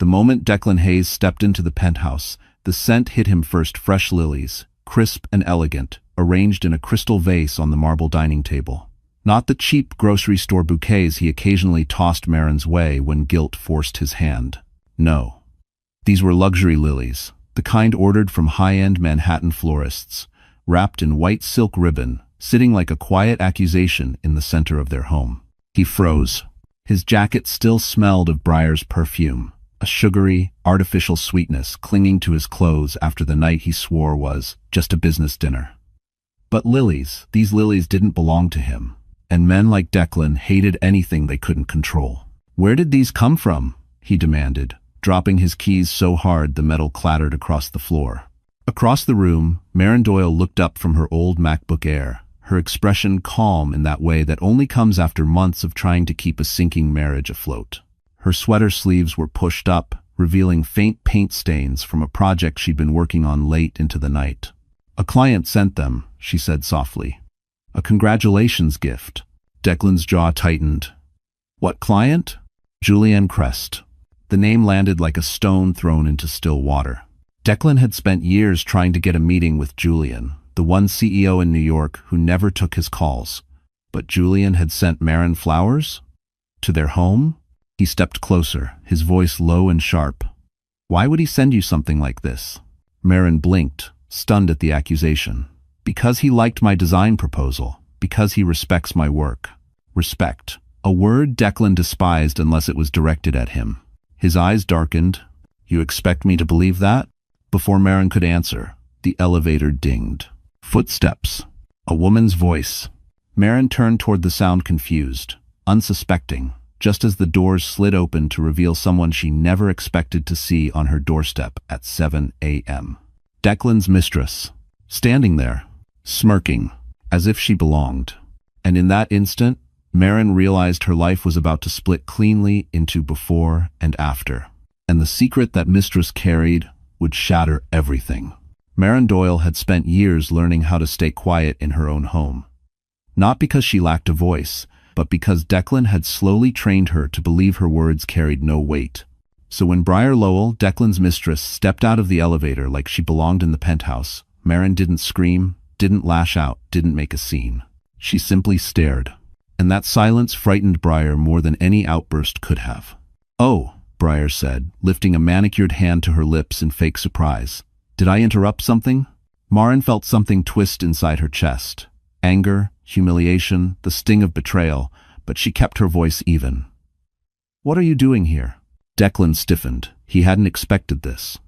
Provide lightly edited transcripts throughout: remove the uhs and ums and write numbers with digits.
The moment Declan Hayes stepped into the penthouse, the scent hit him first: fresh lilies, crisp and elegant, arranged in a crystal vase on the marble dining table. Not the cheap grocery store bouquets he occasionally tossed Marin's way when guilt forced his hand. No. These were luxury lilies, the kind ordered from high-end Manhattan florists, wrapped in white silk ribbon, sitting like a quiet accusation in the center of their home. He froze. His jacket still smelled of Briar's perfume, a sugary, artificial sweetness clinging to his clothes after the night he swore was just a business dinner. But lilies, these lilies didn't belong to him, and men like Declan hated anything they couldn't control. "Where did these come from?" he demanded, dropping his keys so hard the metal clattered across the floor. Across the room, Marin Doyle looked up from her old MacBook Air, her expression calm in that way that only comes after months of trying to keep a sinking marriage afloat. Her sweater sleeves were pushed up, revealing faint paint stains from a project she'd been working on late into the night. "A client sent them," she said softly. "A congratulations gift." Declan's jaw tightened. "What client?" "Julianne Crest." The name landed like a stone thrown into still water. Declan had spent years trying to get a meeting with Julian, the one CEO in New York who never took his calls. But Julian had sent Marin flowers? To their home? He stepped closer, his voice low and sharp. "Why would he send you something like this?" Marin blinked, stunned at the accusation. "Because he liked my design proposal. Because he respects my work." Respect. A word Declan despised unless it was directed at him. His eyes darkened. "You expect me to believe that?" Before Marin could answer, the elevator dinged. Footsteps. A woman's voice. Marin turned toward the sound confused, unsuspecting, just as the doors slid open to reveal someone she never expected to see on her doorstep at 7 a.m. Declan's mistress, standing there, smirking, as if she belonged. And in that instant, Marin realized her life was about to split cleanly into before and after. And the secret that Mistress carried would shatter everything. Marin Doyle had spent years learning how to stay quiet in her own home. Not because she lacked a voice, but because Declan had slowly trained her to believe her words carried no weight. So when Briar Lowell, Declan's mistress, stepped out of the elevator like she belonged in the penthouse, Marin didn't scream, didn't lash out, didn't make a scene. She simply stared. And that silence frightened Briar more than any outburst could have. "Oh," Briar said, lifting a manicured hand to her lips in fake surprise. "Did I interrupt something?" Marin felt something twist inside her chest. Anger, humiliation, the sting of betrayal, but she kept her voice even. "What are you doing here?" Declan stiffened. He hadn't expected this.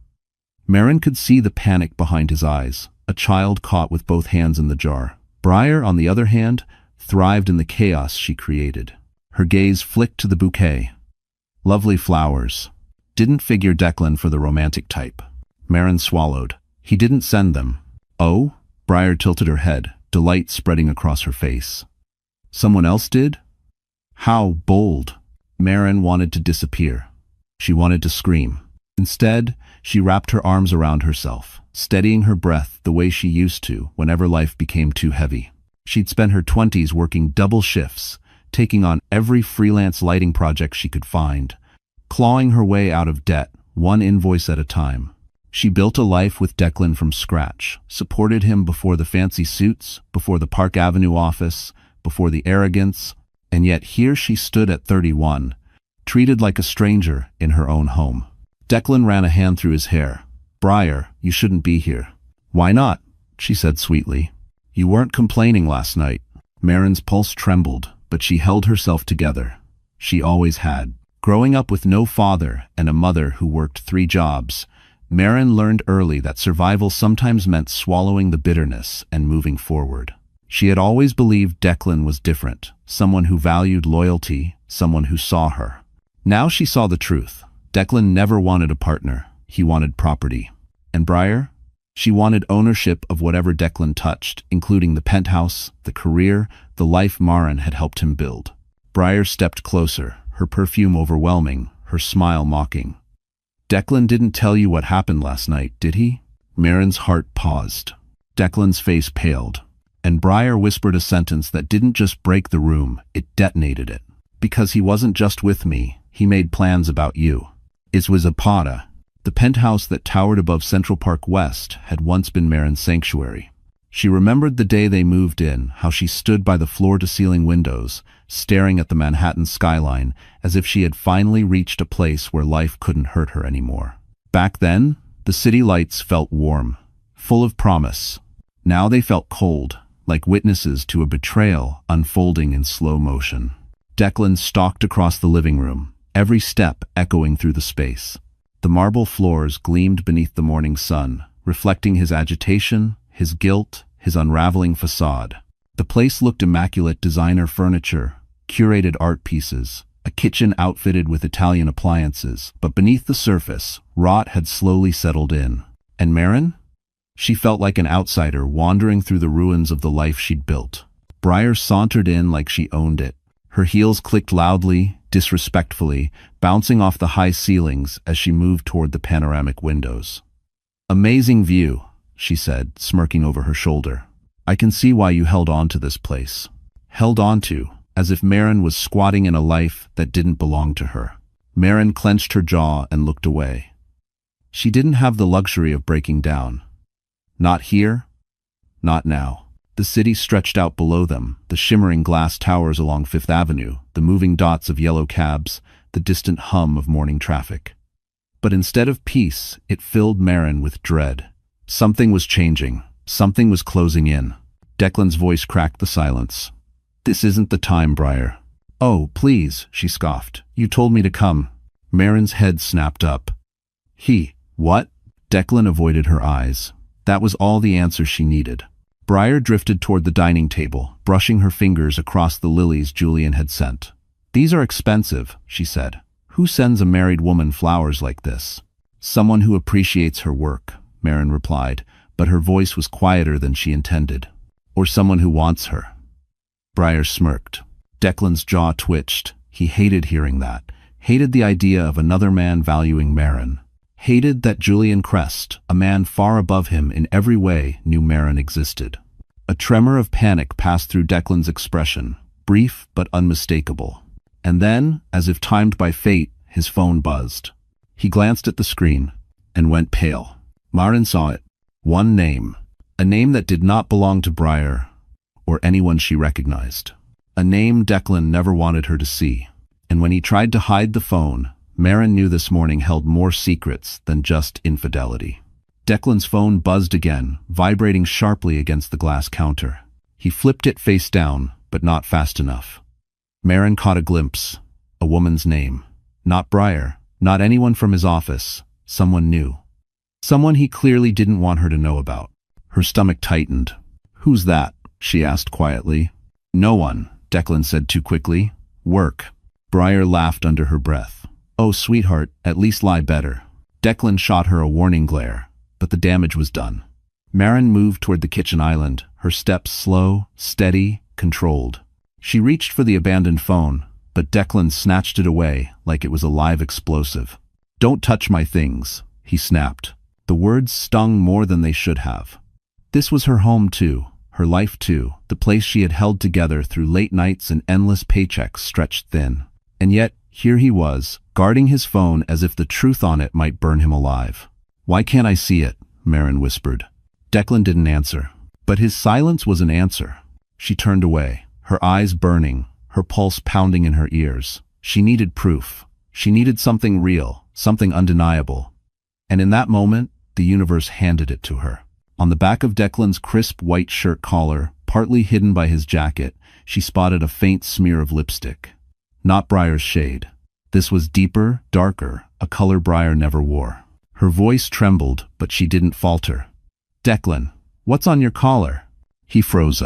Marin could see the panic behind his eyes, a child caught with both hands in the jar. Briar, on the other hand, thrived in the chaos she created. Her gaze flicked to the bouquet. Lovely flowers. Didn't figure Declan for the romantic type. Marin swallowed. He didn't send them. "Oh?" Briar tilted her head, delight spreading across her face. "Someone else did?" How bold. Marin wanted to disappear. She wanted to scream. Instead, she wrapped her arms around herself, steadying her breath the way she used to whenever life became too heavy. She'd spent her 20s working double shifts, taking on every freelance lighting project she could find, clawing her way out of debt, one invoice at a time. She built a life with Declan from scratch, supported him before the fancy suits, before the Park Avenue office, before the arrogance, and yet here she stood at 31, treated like a stranger in her own home. Declan ran a hand through his hair. "Briar, you shouldn't be here." "Why not?" she said sweetly. "You weren't complaining last night." Marin's pulse trembled, but she held herself together. She always had. Growing up with no father and a mother who worked 3 jobs, Marin learned early that survival sometimes meant swallowing the bitterness and moving forward. She had always believed Declan was different, someone who valued loyalty, someone who saw her. Now she saw the truth. Declan never wanted a partner. He wanted property. And Briar? She wanted ownership of whatever Declan touched, including the penthouse, the career, the life Marin had helped him build. Briar stepped closer, her perfume overwhelming, her smile mocking. "Declan didn't tell you what happened last night, did he?" Marin's heart paused. Declan's face paled, and Briar whispered a sentence that didn't just break the room, it detonated it. "Because he wasn't just with me, he made plans about you." It was a Pada. The penthouse that towered above Central Park West had once been Marin's sanctuary. She remembered the day they moved in, how she stood by the floor-to-ceiling windows, staring at the Manhattan skyline as if she had finally reached a place where life couldn't hurt her anymore. Back then, the city lights felt warm, full of promise. Now they felt cold, like witnesses to a betrayal unfolding in slow motion. Declan stalked across the living room, every step echoing through the space. The marble floors gleamed beneath the morning sun, reflecting his agitation, his guilt, his unraveling facade. The place looked immaculate: designer furniture, curated art pieces, a kitchen outfitted with Italian appliances, but beneath the surface, rot had slowly settled in. And Marin? She felt like an outsider wandering through the ruins of the life she'd built. Briar sauntered in like she owned it. Her heels clicked loudly, disrespectfully, bouncing off the high ceilings as she moved toward the panoramic windows. "Amazing view," she said, smirking over her shoulder. "I can see why you held on to this place." Held on to, as if Marin was squatting in a life that didn't belong to her. Marin clenched her jaw and looked away. She didn't have the luxury of breaking down. Not here, not now. The city stretched out below them, the shimmering glass towers along Fifth Avenue, the moving dots of yellow cabs, the distant hum of morning traffic. But instead of peace, it filled Marin with dread. Something was changing. Something was closing in. Declan's voice cracked the silence. "This isn't the time, Briar." "Oh, please," she scoffed. "You told me to come." Marin's head snapped up. What?" Declan avoided her eyes. That was all the answer she needed. Briar drifted toward the dining table, brushing her fingers across the lilies Julian had sent. "These are expensive," she said. "Who sends a married woman flowers like this?" "Someone who appreciates her work," Marin replied, but her voice was quieter than she intended. "Or someone who wants her." Briar smirked. Declan's jaw twitched. He hated hearing that. Hated the idea of another man valuing Marin. Hated that Julian Crest, a man far above him in every way, knew Marin existed. A tremor of panic passed through Declan's expression, brief but unmistakable. And then, as if timed by fate, his phone buzzed. He glanced at the screen and went pale. Marin saw it. One name. A name that did not belong to Briar or anyone she recognized. A name Declan never wanted her to see. And when he tried to hide the phone, Marin knew this morning held more secrets than just infidelity. Declan's phone buzzed again, vibrating sharply against the glass counter. He flipped it face down, but not fast enough. Marin caught a glimpse. A woman's name. Not Briar, not anyone from his office. Someone new. Someone he clearly didn't want her to know about. Her stomach tightened. "Who's that?" she asked quietly. "No one," Declan said too quickly. "Work." Briar laughed under her breath. "Oh, sweetheart, at least lie better." Declan shot her a warning glare, but the damage was done. Marin moved toward the kitchen island, her steps slow, steady, controlled. She reached for the abandoned phone, but Declan snatched it away like it was a live explosive. "Don't touch my things," he snapped. The words stung more than they should have. This was her home too, her life too, the place she had held together through late nights and endless paychecks stretched thin. And yet, here he was, guarding his phone as if the truth on it might burn him alive. "Why can't I see it?" Marin whispered. Declan didn't answer. But his silence was an answer. She turned away, her eyes burning, her pulse pounding in her ears. She needed proof. She needed something real, something undeniable. And in that moment, the universe handed it to her. On the back of Declan's crisp white shirt collar, partly hidden by his jacket, she spotted a faint smear of lipstick. Not Briar's shade. This was deeper, darker, a color Briar never wore. Her voice trembled, but she didn't falter. "Declan, what's on your collar?" He froze.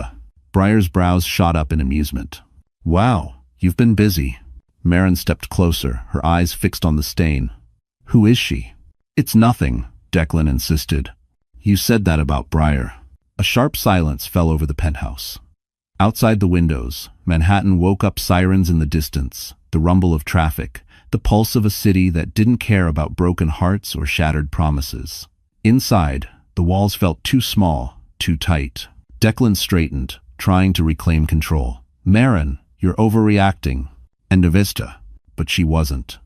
Briar's brows shot up in amusement. "Wow, you've been busy." Marin stepped closer, her eyes fixed on the stain. "Who is she?" "It's nothing," Declan insisted. "You said that about Briar." A sharp silence fell over the penthouse. Outside the windows, Manhattan woke up sirens in the distance, the rumble of traffic, the pulse of a city that didn't care about broken hearts or shattered promises. Inside, the walls felt too small, too tight. Declan straightened, trying to reclaim control. "Marin, you're overreacting." "End of vista." But she wasn't.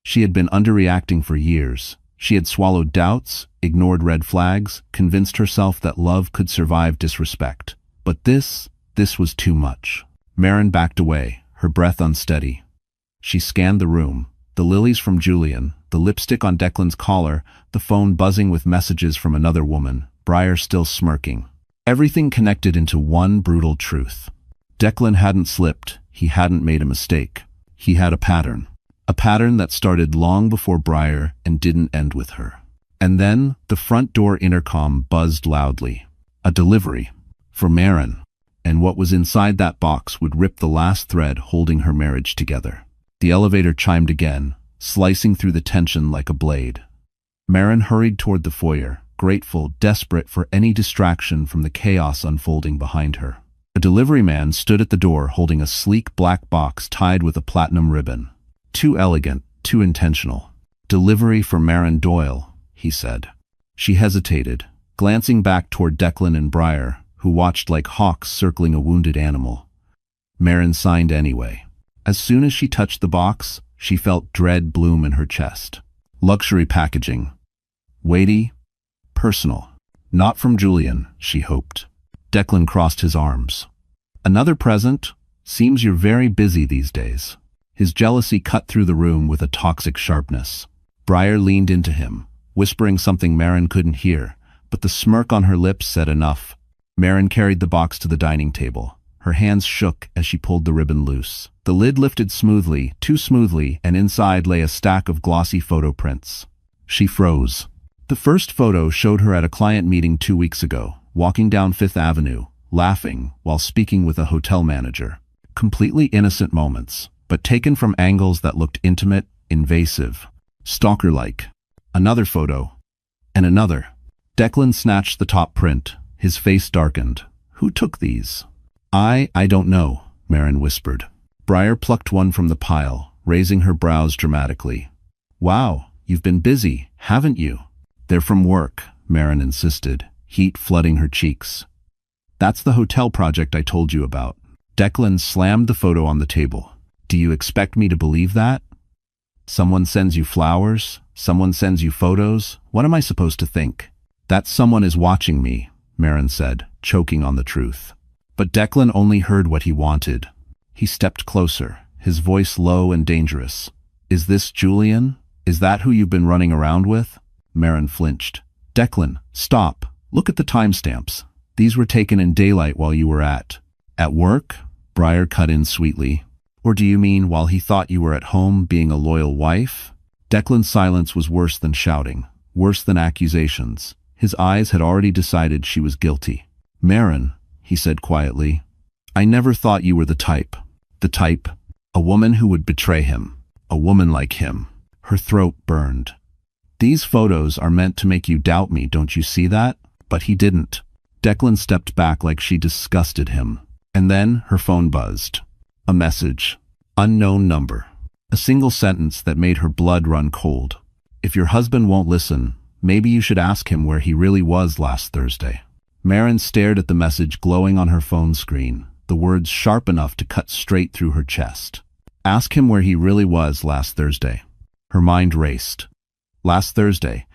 She had been underreacting for years. She had swallowed doubts, ignored red flags, convinced herself that love could survive disrespect. But this was too much. Maren backed away, her breath unsteady. She scanned the room, the lilies from Julian, the lipstick on Declan's collar, the phone buzzing with messages from another woman, Briar still smirking. Everything connected into one brutal truth. Declan hadn't slipped, he hadn't made a mistake. He had a pattern. A pattern that started long before Briar and didn't end with her. And then, the front door intercom buzzed loudly. A delivery. For Maren. And what was inside that box would rip the last thread holding her marriage together. The elevator chimed again, slicing through the tension like a blade. Maren hurried toward the foyer, grateful, desperate for any distraction from the chaos unfolding behind her. A delivery man stood at the door holding a sleek black box tied with a platinum ribbon. Too elegant, too intentional. "Delivery for Maren Doyle," he said. She hesitated, glancing back toward Declan and Briar, who watched like hawks circling a wounded animal. Maren signed anyway. As soon as she touched the box, she felt dread bloom in her chest. Luxury packaging. Weighty, personal. Not from Julian, she hoped. Declan crossed his arms. "Another present? Seems you're very busy these days." His jealousy cut through the room with a toxic sharpness. Briar leaned into him, whispering something Maren couldn't hear, but the smirk on her lips said enough. Maren carried the box to the dining table. Her hands shook as she pulled the ribbon loose. The lid lifted smoothly, too smoothly, and inside lay a stack of glossy photo prints. She froze. The first photo showed her at a client meeting 2 weeks ago, walking down Fifth Avenue, laughing while speaking with a hotel manager. Completely innocent moments, but taken from angles that looked intimate, invasive, stalker-like. Another photo. And another. Declan snatched the top print. His face darkened. "Who took these?" I don't know," Maren whispered. Briar plucked one from the pile, raising her brows dramatically. "Wow, you've been busy, haven't you?" "They're from work," Maren insisted, heat flooding her cheeks. "That's the hotel project I told you about." Declan slammed the photo on the table. "Do you expect me to believe that? Someone sends you flowers? Someone sends you photos? What am I supposed to think?" "That someone is watching me," Maren said, choking on the truth. But Declan only heard what he wanted. He stepped closer, his voice low and dangerous. "Is this Julian? Is that who you've been running around with?" Maren flinched. "Declan, stop. Look at the timestamps. These were taken in daylight while you were at work?" Briar cut in sweetly. "Or do you mean while he thought you were at home being a loyal wife?" Declan's silence was worse than shouting, worse than accusations. His eyes had already decided she was guilty. "Maren," he said quietly, "I never thought you were the type. The type. A woman who would betray him. A woman like him." Her throat burned. "These photos are meant to make you doubt me, don't you see that?" But he didn't. Declan stepped back like she disgusted him. And then her phone buzzed. A message. Unknown number. A single sentence that made her blood run cold. "If your husband won't listen, maybe you should ask him where he really was last Thursday." Maren stared at the message glowing on her phone screen, the words sharp enough to cut straight through her chest. Ask him where he really was last Thursday. Her mind raced. Last Thursday.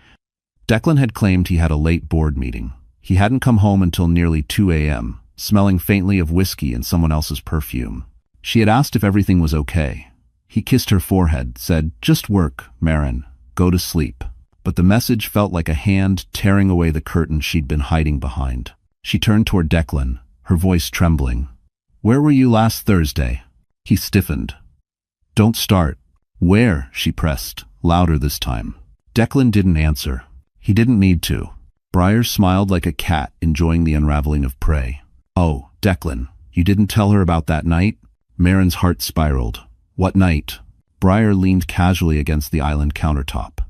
Declan had claimed he had a late board meeting. He hadn't come home until nearly 2 a.m., smelling faintly of whiskey and someone else's perfume. She had asked if everything was okay. He kissed her forehead, said, "Just work, Maren. Go to sleep." But the message felt like a hand tearing away the curtain she'd been hiding behind. She turned toward Declan, her voice trembling. "Where were you last Thursday?" He stiffened. "Don't start." "Where?" she pressed, louder this time. Declan didn't answer. He didn't need to. Briar smiled like a cat enjoying the unraveling of prey. "Oh, Declan, you didn't tell her about that night?" Maren's heart spiraled. "What night?" Briar leaned casually against the island countertop.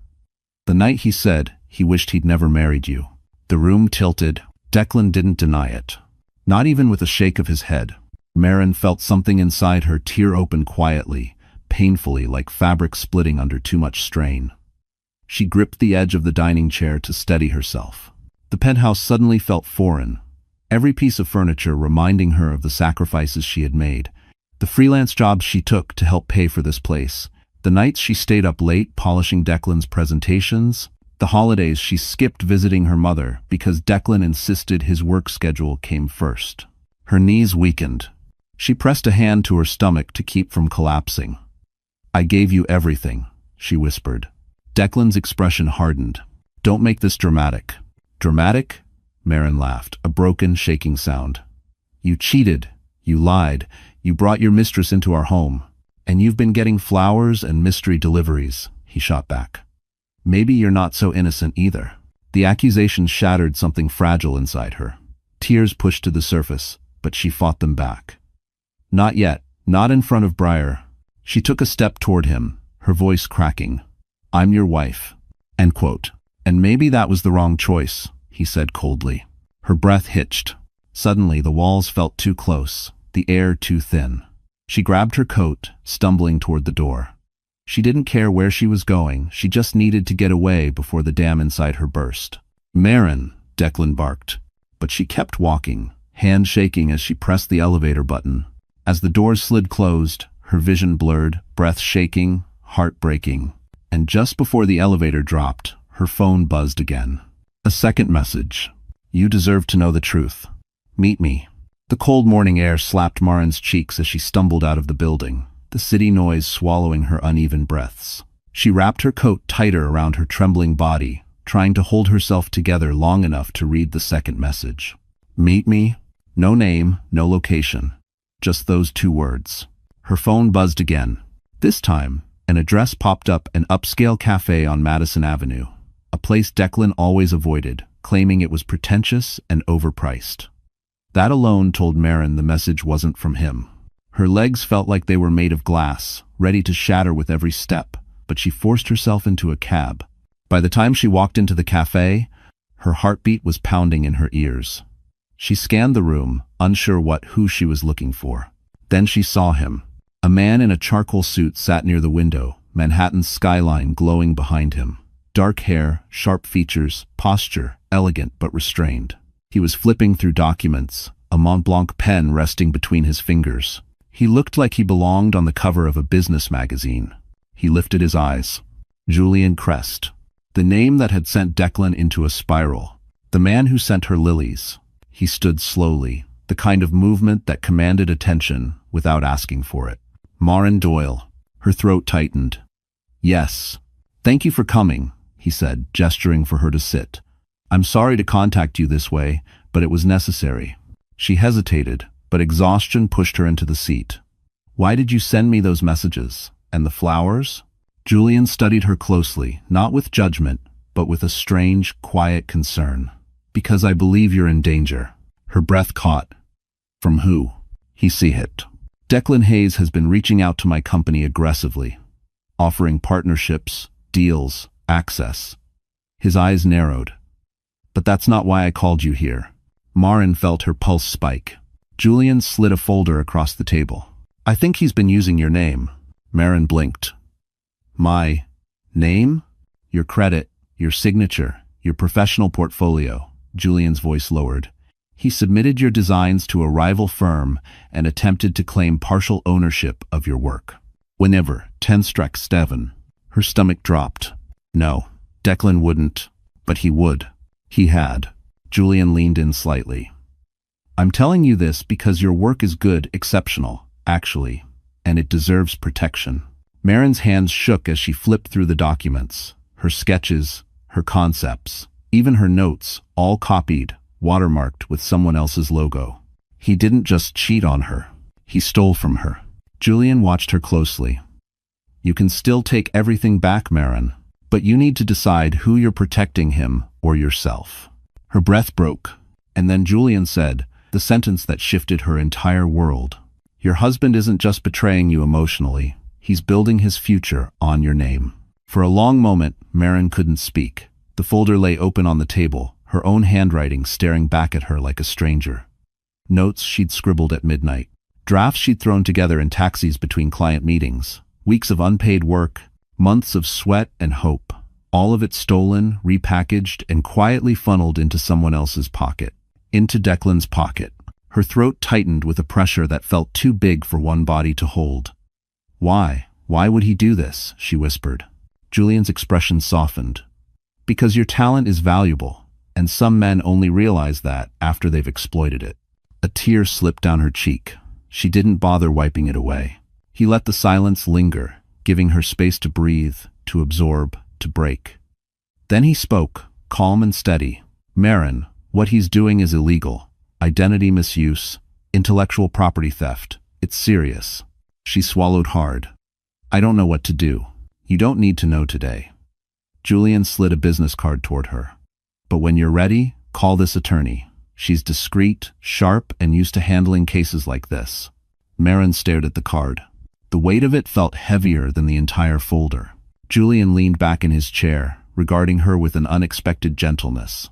"The night he said he wished he'd never married you." The room tilted. Declan didn't deny it. Not even with a shake of his head. Maren felt something inside her tear open quietly, painfully, like fabric splitting under too much strain. She gripped the edge of the dining chair to steady herself. The penthouse suddenly felt foreign, every piece of furniture reminding her of the sacrifices she had made, the freelance jobs she took to help pay for this place, The nights she stayed up late polishing Declan's presentations. The holidays she skipped visiting her mother because Declan insisted his work schedule came first. Her knees weakened. She pressed a hand to her stomach to keep from collapsing. "I gave you everything," she whispered. Declan's expression hardened. "Don't make this dramatic." "Dramatic?" Maren laughed, a broken, shaking sound. "You cheated. You lied. You brought your mistress into our home. And you've been getting flowers and mystery deliveries," he shot back. "Maybe you're not so innocent either." The accusation shattered something fragile inside her. Tears pushed to the surface, but she fought them back. "Not yet. Not in front of Briar." She took a step toward him, her voice cracking. "I'm your wife." End quote. "And maybe that was the wrong choice," he said coldly. Her breath hitched. Suddenly the walls felt too close, the air too thin. She grabbed her coat, stumbling toward the door. She didn't care where she was going, she just needed to get away before the dam inside her burst. "Maren," Declan barked. But she kept walking, hand shaking as she pressed the elevator button. As the doors slid closed, her vision blurred, breath shaking, heart breaking. And just before the elevator dropped, her phone buzzed again. A second message. "You deserve to know the truth. Meet me." The cold morning air slapped Maren's cheeks as she stumbled out of the building, the city noise swallowing her uneven breaths. She wrapped her coat tighter around her trembling body, trying to hold herself together long enough to read the second message. "Meet me?" No name, no location. Just those two words. Her phone buzzed again. This time, an address popped up, an upscale cafe on Madison Avenue, a place Declan always avoided, claiming it was pretentious and overpriced. That alone told Maren the message wasn't from him. Her legs felt like they were made of glass, ready to shatter with every step, but she forced herself into a cab. By the time she walked into the cafe, her heartbeat was pounding in her ears. She scanned the room, unsure who she was looking for. Then she saw him. A man in a charcoal suit sat near the window, Manhattan's skyline glowing behind him. Dark hair, sharp features, posture, elegant but restrained. He was flipping through documents, a Mont Blanc pen resting between his fingers. He looked like he belonged on the cover of a business magazine. He lifted his eyes. Julian Crest. The name that had sent Declan into a spiral. The man who sent her lilies. He stood slowly, the kind of movement that commanded attention without asking for it. Maren Doyle. Her throat tightened. "Yes. Thank you for coming," he said, gesturing for her to sit. "I'm sorry to contact you this way, but it was necessary." She hesitated, but exhaustion pushed her into the seat. "Why did you send me those messages? And the flowers?" Julian studied her closely, not with judgment, but with a strange, quiet concern. "Because I believe you're in danger." Her breath caught. "From who?" He hit. "Declan Hayes has been reaching out to my company aggressively, offering partnerships, deals, access." His eyes narrowed. "But that's not why I called you here." Maren felt her pulse spike. Julian slid a folder across the table. "I think he's been using your name." Maren blinked. "My name? Your credit, your signature, your professional portfolio." Julian's voice lowered. "He submitted your designs to a rival firm and attempted to claim partial ownership of your work." Whenever 10 struck 7, her stomach dropped. No, Declan wouldn't, but he would. He had. Julian leaned in slightly. "I'm telling you this because your work is good, exceptional, actually, and it deserves protection." Maren's hands shook as she flipped through the documents, her sketches, her concepts, even her notes, all copied, watermarked with someone else's logo. He didn't just cheat on her. He stole from her. Julian watched her closely. "You can still take everything back, Maren, but you need to decide who you're protecting, him or yourself." Her breath broke, and then Julian said, the sentence that shifted her entire world. "Your husband isn't just betraying you emotionally, he's building his future on your name." For a long moment, Maren couldn't speak. The folder lay open on the table, her own handwriting staring back at her like a stranger. Notes she'd scribbled at midnight. Drafts she'd thrown together in taxis between client meetings. Weeks of unpaid work, months of sweat and hope. All of it stolen, repackaged, and quietly funneled into someone else's pocket. Into Declan's pocket. Her throat tightened with a pressure that felt too big for one body to hold. Why? Why would he do this? She whispered. Julian's expression softened. Because your talent is valuable, and some men only realize that after they've exploited it. A tear slipped down her cheek. She didn't bother wiping it away. He let the silence linger, giving her space to breathe, to absorb, to break. Then he spoke, calm and steady. Marin, what he's doing is illegal. Identity misuse, intellectual property theft. It's serious. She swallowed hard. I don't know what to do. You don't need to know today. Julian slid a business card toward her. But when you're ready, call this attorney. She's discreet, sharp, and used to handling cases like this. Marin stared at the card. The weight of it felt heavier than the entire folder. Julian leaned back in his chair, regarding her with an unexpected gentleness.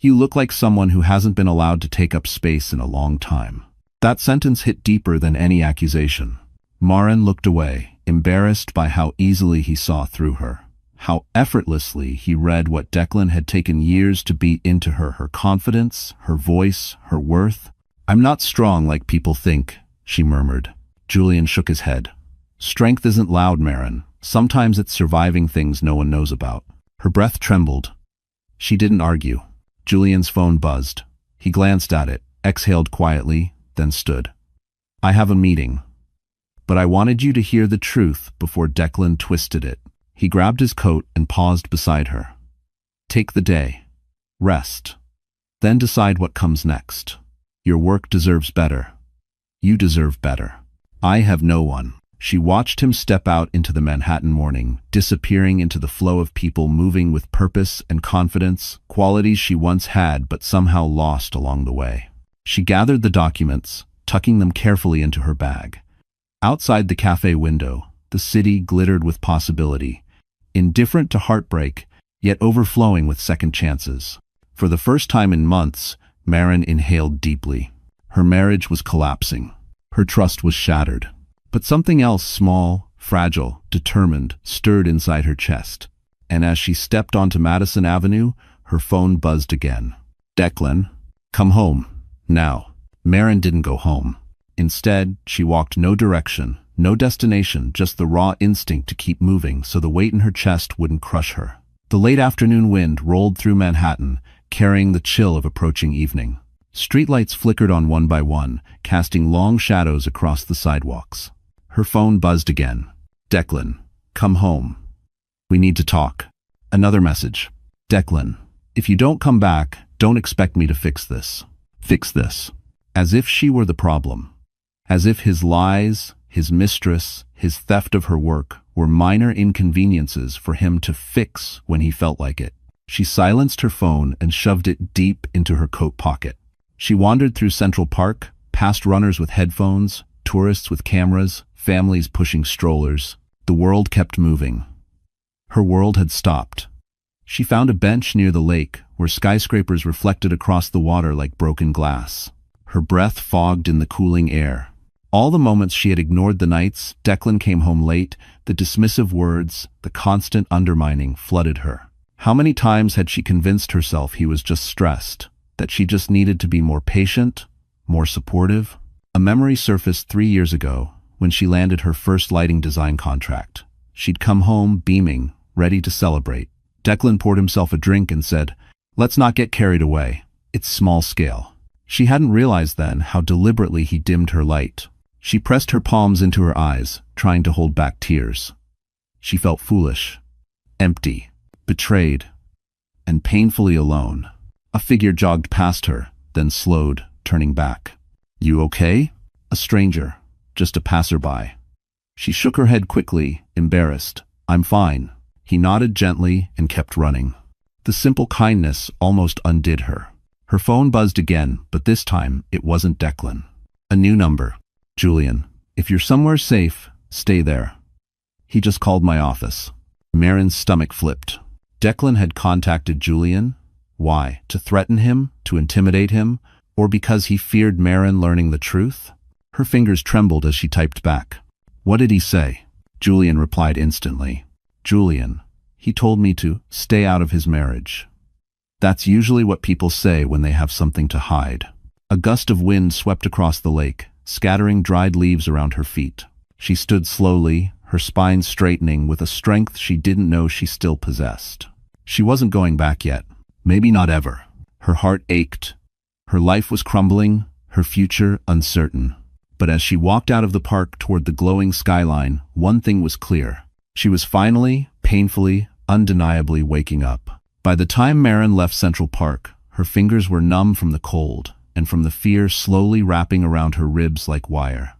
You look like someone who hasn't been allowed to take up space in a long time. That sentence hit deeper than any accusation. Marin looked away, embarrassed by how easily he saw through her. How effortlessly he read what Declan had taken years to beat into her confidence, her voice, her worth. I'm not strong like people think, she murmured. Julian shook his head. Strength isn't loud, Marin. Sometimes it's surviving things no one knows about. Her breath trembled. She didn't argue. Julian's phone buzzed. He glanced at it, exhaled quietly, then stood. I have a meeting. But I wanted you to hear the truth before Declan twisted it. He grabbed his coat and paused beside her. Take the day. Rest. Then decide what comes next. Your work deserves better. You deserve better. I have no one. She watched him step out into the Manhattan morning, disappearing into the flow of people moving with purpose and confidence, qualities she once had but somehow lost along the way. She gathered the documents, tucking them carefully into her bag. Outside the cafe window, the city glittered with possibility, indifferent to heartbreak, yet overflowing with second chances. For the first time in months, Marin inhaled deeply. Her marriage was collapsing. Her trust was shattered. But something else, small, fragile, determined, stirred inside her chest. And as she stepped onto Madison Avenue, her phone buzzed again. Declan, come home. Now. Marin didn't go home. Instead, she walked no direction, no destination, just the raw instinct to keep moving so the weight in her chest wouldn't crush her. The late afternoon wind rolled through Manhattan, carrying the chill of approaching evening. Streetlights flickered on one by one, casting long shadows across the sidewalks. Her phone buzzed again. Declan, come home. We need to talk. Another message. Declan, if you don't come back, don't expect me to fix this. Fix this. As if she were the problem. As if his lies, his mistress, his theft of her work were minor inconveniences for him to fix when he felt like it. She silenced her phone and shoved it deep into her coat pocket. She wandered through Central Park, past runners with headphones, tourists with cameras, families pushing strollers. The world kept moving. Her world had stopped. She found a bench near the lake where skyscrapers reflected across the water like broken glass. Her breath fogged in the cooling air. All the moments she had ignored the nights, Declan came home late, the dismissive words, the constant undermining flooded her. How many times had she convinced herself he was just stressed, that she just needed to be more patient, more supportive? A memory surfaced 3 years ago when she landed her first lighting design contract. She'd come home beaming, ready to celebrate. Declan poured himself a drink and said, "Let's not get carried away. It's small scale." She hadn't realized then how deliberately he dimmed her light. She pressed her palms into her eyes, trying to hold back tears. She felt foolish, empty, betrayed, and painfully alone. A figure jogged past her, then slowed, turning back. "You okay?" A stranger, just a passerby. She shook her head quickly, embarrassed. "I'm fine." He nodded gently and kept running. The simple kindness almost undid her. Her phone buzzed again, but this time it wasn't Declan. A new number. "Julian, if you're somewhere safe, stay there." "He just called my office." Marin's stomach flipped. Declan had contacted Julian. Why? To threaten him? To intimidate him? Or because he feared Marin learning the truth? Her fingers trembled as she typed back. "What did he say?" Julian replied instantly. "Julian, he told me to stay out of his marriage." That's usually what people say when they have something to hide. A gust of wind swept across the lake, scattering dried leaves around her feet. She stood slowly, her spine straightening with a strength she didn't know she still possessed. She wasn't going back yet. Maybe not ever. Her heart ached. Her life was crumbling, her future uncertain. But as she walked out of the park toward the glowing skyline, one thing was clear. She was finally, painfully, undeniably waking up. By the time Maren left Central Park, her fingers were numb from the cold, and from the fear slowly wrapping around her ribs like wire.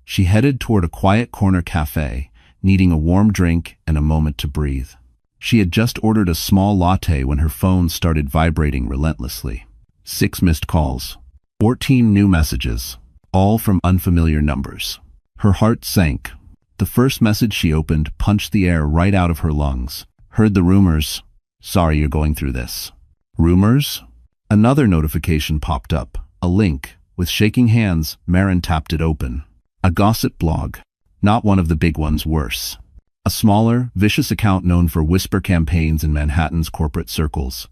She headed toward a quiet corner cafe, needing a warm drink and a moment to breathe. She had just ordered a small latte when her phone started vibrating relentlessly. 6 missed calls. 14 new messages, all from unfamiliar numbers. Her heart sank. The first message she opened punched the air right out of her lungs. Heard the rumors. Sorry you're going through this. Rumors? Another notification popped up. A link. With shaking hands, Maren tapped it open. A gossip blog. Not one of the big ones, worse. A smaller, vicious account known for whisper campaigns in Manhattan's corporate circles.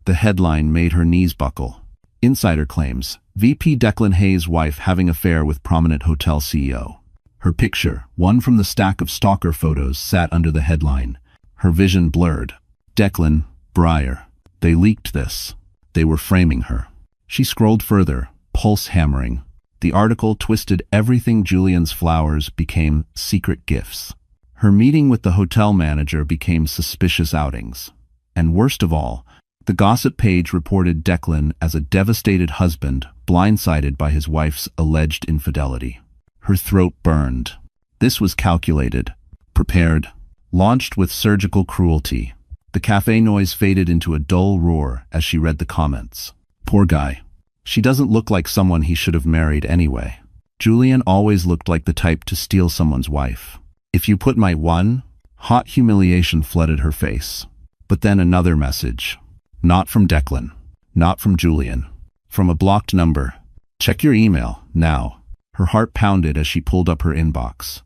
The headline made her knees buckle. Insider claims, VP Declan Hayes' wife having affair with prominent hotel CEO. Her picture, one from the stack of stalker photos, sat under the headline. Her vision blurred. Declan, Breyer. They leaked this. They were framing her. She scrolled further, pulse hammering. The article twisted everything. Julian's flowers became secret gifts. Her meeting with the hotel manager became suspicious outings. And worst of all, the gossip page reported Declan as a devastated husband, blindsided by his wife's alleged infidelity. Her throat burned. This was calculated, prepared, launched with surgical cruelty. The cafe noise faded into a dull roar as she read the comments. Poor guy. She doesn't look like someone he should have married anyway. Julian always looked like the type to steal someone's wife. If you put my one, hot humiliation flooded her face. But then another message. Not from Declan. Not from Julian. From a blocked number. Check your email, now. Her heart pounded as she pulled up her inbox.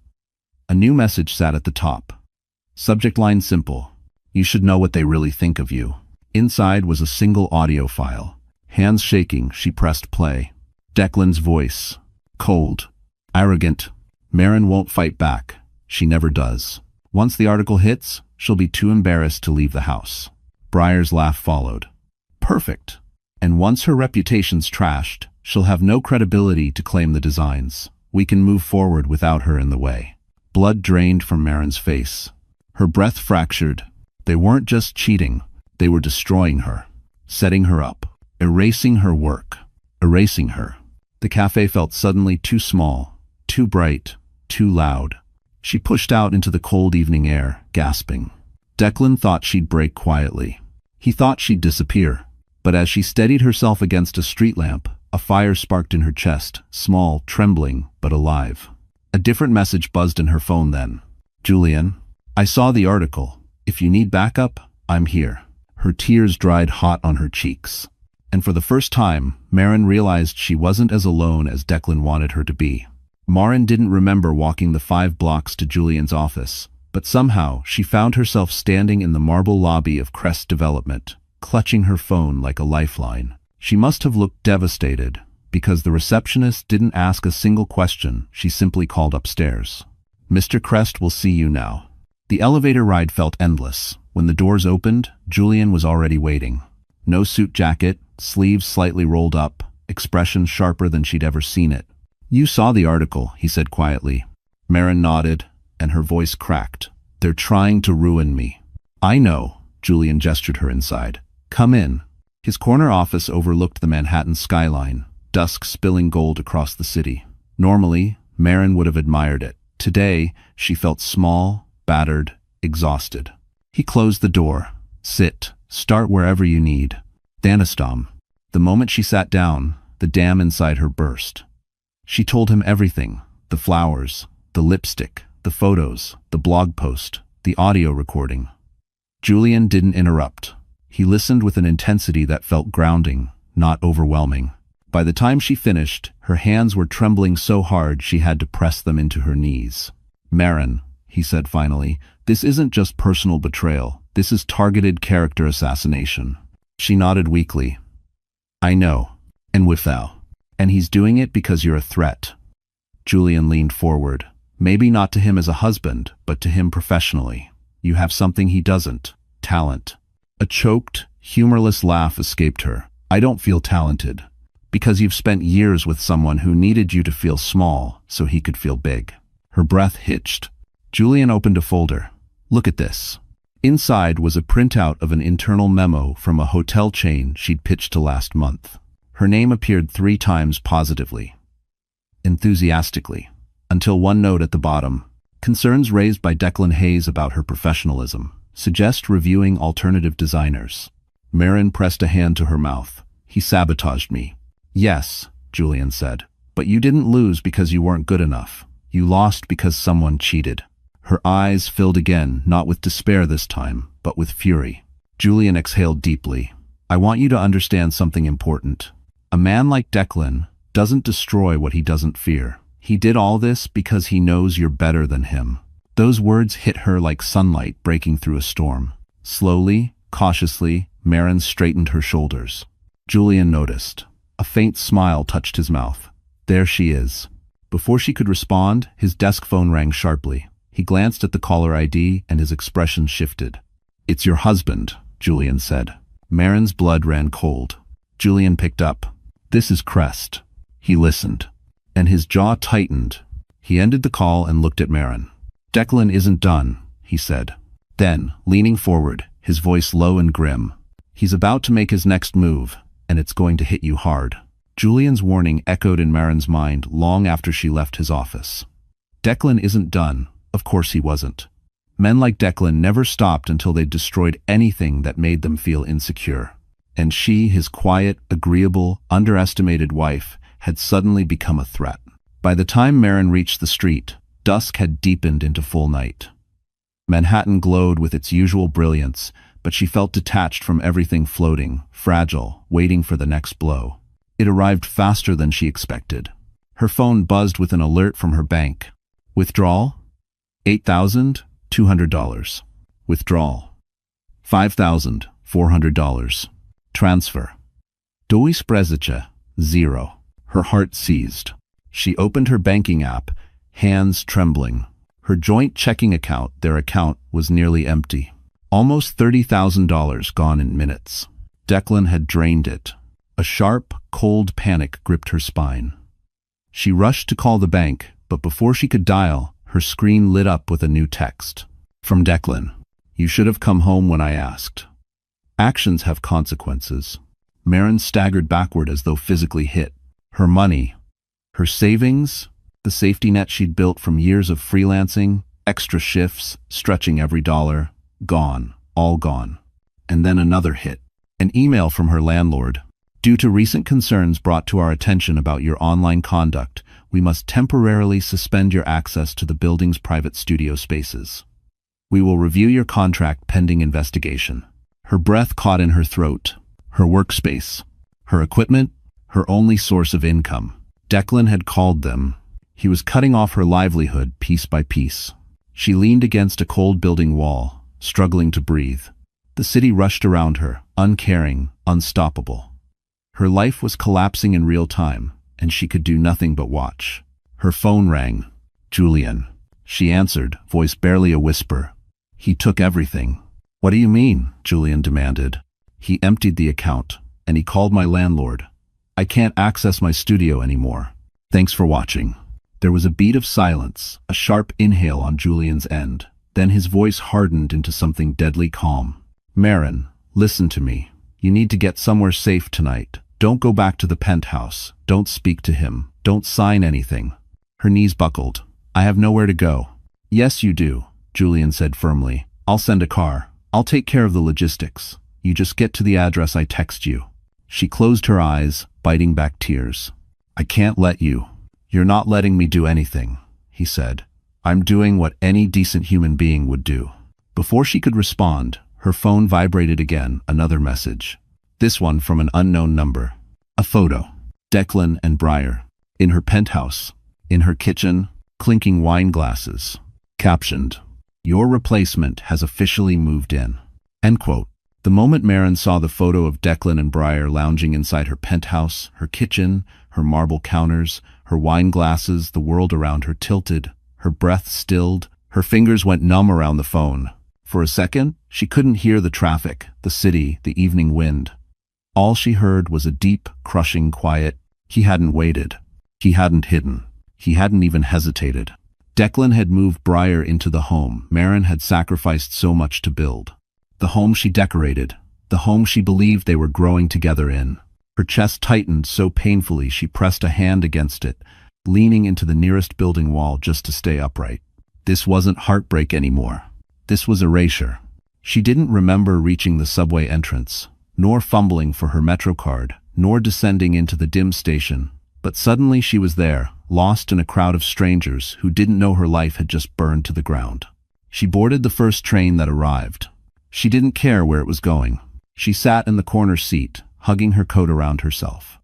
A new message sat at the top. Subject line simple. You should know what they really think of you. Inside was a single audio file. Hands shaking, she pressed play. Declan's voice. Cold. Arrogant. Maren won't fight back. She never does. Once the article hits, she'll be too embarrassed to leave the house. Breyer's laugh followed. Perfect. And once her reputation's trashed, she'll have no credibility to claim the designs. We can move forward without her in the way. Blood drained from Maren's face. Her breath fractured. They weren't just cheating. They were destroying her. Setting her up. Erasing her work. Erasing her. The cafe felt suddenly too small, too bright, too loud. She pushed out into the cold evening air, gasping. Declan thought she'd break quietly. He thought she'd disappear. But as she steadied herself against a street lamp, a fire sparked in her chest, small, trembling, but alive. A different message buzzed in her phone then. Julian, I saw the article. If you need backup, I'm here. Her tears dried hot on her cheeks. And for the first time, Maren realized she wasn't as alone as Declan wanted her to be. Maren didn't remember walking the 5 blocks to Julian's office, but somehow she found herself standing in the marble lobby of Crest Development, clutching her phone like a lifeline. She must have looked devastated, because the receptionist didn't ask a single question. She simply called upstairs. Mr. Crest will see you now. The elevator ride felt endless. When the doors opened, Julian was already waiting. No suit jacket, sleeves slightly rolled up, expression sharper than she'd ever seen it. You saw the article, he said quietly. Maren nodded, and her voice cracked. They're trying to ruin me. I know, Julian gestured her inside. Come in. His corner office overlooked the Manhattan skyline, dusk spilling gold across the city. Normally, Maren would have admired it. Today, she felt small, battered, exhausted. He closed the door. Sit. Start wherever you need. Danistom. The moment she sat down, the dam inside her burst. She told him everything. The flowers, the lipstick, the photos, the blog post, the audio recording. Julian didn't interrupt. He listened with an intensity that felt grounding, not overwhelming. By the time she finished, her hands were trembling so hard she had to press them into her knees. Maren, he said finally, this isn't just personal betrayal. This is targeted character assassination. She nodded weakly. I know. And with thou. And he's doing it because you're a threat. Julian leaned forward. Maybe not to him as a husband, but to him professionally. You have something he doesn't. Talent. A choked, humorless laugh escaped her. I don't feel talented. Because you've spent years with someone who needed you to feel small so he could feel big. Her breath hitched. Julian opened a folder. Look at this. Inside was a printout of an internal memo from a hotel chain she'd pitched to last month. Her name appeared 3 times positively. Enthusiastically. Until one note at the bottom. Concerns raised by Declan Hayes about her professionalism. Suggest reviewing alternative designers. Marin pressed a hand to her mouth. He sabotaged me. Yes, Julian said. But you didn't lose because you weren't good enough. You lost because someone cheated. Her eyes filled again, not with despair this time, but with fury. Julian exhaled deeply. I want you to understand something important. A man like Declan doesn't destroy what he doesn't fear. He did all this because he knows you're better than him. Those words hit her like sunlight breaking through a storm. Slowly, cautiously, Marin straightened her shoulders. Julian noticed. A faint smile touched his mouth. There she is. Before she could respond, his desk phone rang sharply. He glanced at the caller ID and his expression shifted. It's your husband, Julian said. Marin's blood ran cold. Julian picked up. This is Crest. He listened. And his jaw tightened. He ended the call and looked at Marin. Declan isn't done, he said. Then, leaning forward, his voice low and grim. He's about to make his next move, and it's going to hit you hard. Julian's warning echoed in Marin's mind long after she left his office. Declan isn't done. Of course he wasn't. Men like Declan never stopped until they'd destroyed anything that made them feel insecure. And she, his quiet, agreeable, underestimated wife, had suddenly become a threat. By the time Marin reached the street, dusk had deepened into full night. Manhattan glowed with its usual brilliance, but she felt detached from everything floating, fragile, waiting for the next blow. It arrived faster than she expected. Her phone buzzed with an alert from her bank. Withdrawal? $8,200. Withdrawal. $5,400. Transfer. Dois Prezicha. 0. Her heart seized. She opened her banking app, hands trembling. Her joint checking account, their account, was nearly empty. Almost $30,000 gone in minutes. Declan had drained it. A sharp, cold panic gripped her spine. She rushed to call the bank, but before she could dial, her screen lit up with a new text. From Declan. You should have come home when I asked. Actions have consequences. Marin staggered backward as though physically hit. Her money, her savings, the safety net she'd built from years of freelancing, extra shifts, stretching every dollar, gone, all gone. And then another hit. An email from her landlord. Due to recent concerns brought to our attention about your online conduct, we must temporarily suspend your access to the building's private studio spaces. We will review your contract pending investigation. Her breath caught in her throat. Her workspace. Her equipment. Her only source of income. Declan had called them. He was cutting off her livelihood piece by piece. She leaned against a cold building wall, struggling to breathe. The city rushed around her, uncaring, unstoppable. Her life was collapsing in real time, and she could do nothing but watch. Her phone rang. Julian. She answered, voice barely a whisper. He took everything. What do you mean? Julian demanded. He emptied the account, and he called my landlord. I can't access my studio anymore. Thanks for watching. There was a beat of silence, a sharp inhale on Julian's end. Then his voice hardened into something deadly calm. Marin, listen to me. You need to get somewhere safe tonight. Don't go back to the penthouse. Don't speak to him. Don't sign anything. Her knees buckled. I have nowhere to go. Yes, you do, Julian said firmly. I'll send a car. I'll take care of the logistics. You just get to the address I text you. She closed her eyes, biting back tears. I can't let you. You're not letting me do anything, he said. I'm doing what any decent human being would do. Before she could respond, her phone vibrated again, another message. This one from an unknown number. A photo. Declan and Briar. In her penthouse. In her kitchen. Clinking wine glasses. Captioned. Your replacement has officially moved in. End quote. The moment Marin saw the photo of Declan and Briar lounging inside her penthouse, her kitchen, her marble counters, her wine glasses, the world around her tilted. her breath stilled, her fingers went numb around the phone. For a second, she couldn't hear the traffic, the city, the evening wind. All she heard was a deep, crushing quiet. He hadn't waited. He hadn't hidden. He hadn't even hesitated. Declan had moved Briar into the home Maren had sacrificed so much to build. The home she decorated. The home she believed they were growing together in. Her chest tightened so painfully she pressed a hand against it, leaning into the nearest building wall just to stay upright. This wasn't heartbreak anymore. This was erasure. She didn't remember reaching the subway entrance, nor fumbling for her Metro card, nor descending into the dim station. But suddenly she was there, lost in a crowd of strangers who didn't know her life had just burned to the ground. She boarded the first train that arrived. She didn't care where it was going. She sat in the corner seat, hugging her coat around herself.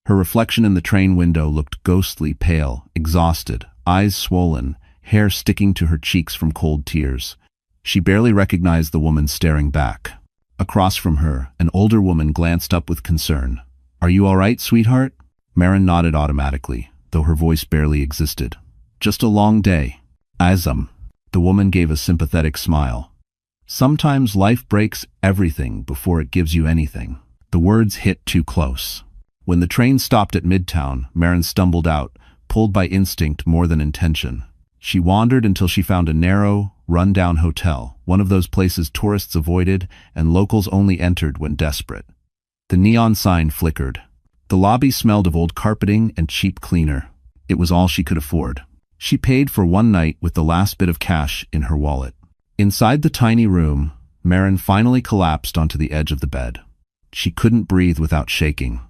Her reflection in the train window looked ghostly pale, exhausted, eyes swollen, hair sticking to her cheeks from cold tears. She barely recognized the woman staring back. Across from her, an older woman glanced up with concern. "Are you all right, sweetheart?" Maren nodded automatically, though her voice barely existed. "Just a long day." "Azam." The woman gave a sympathetic smile. "Sometimes life breaks everything before it gives you anything." The words hit too close. When the train stopped at Midtown, Maren stumbled out, pulled by instinct more than intention. She wandered until she found a narrow, run-down hotel, one of those places tourists avoided and locals only entered when desperate. The neon sign flickered. The lobby smelled of old carpeting and cheap cleaner. It was all she could afford. She paid for one night with the last bit of cash in her wallet. Inside the tiny room, Maren finally collapsed onto the edge of the bed. She couldn't breathe without shaking.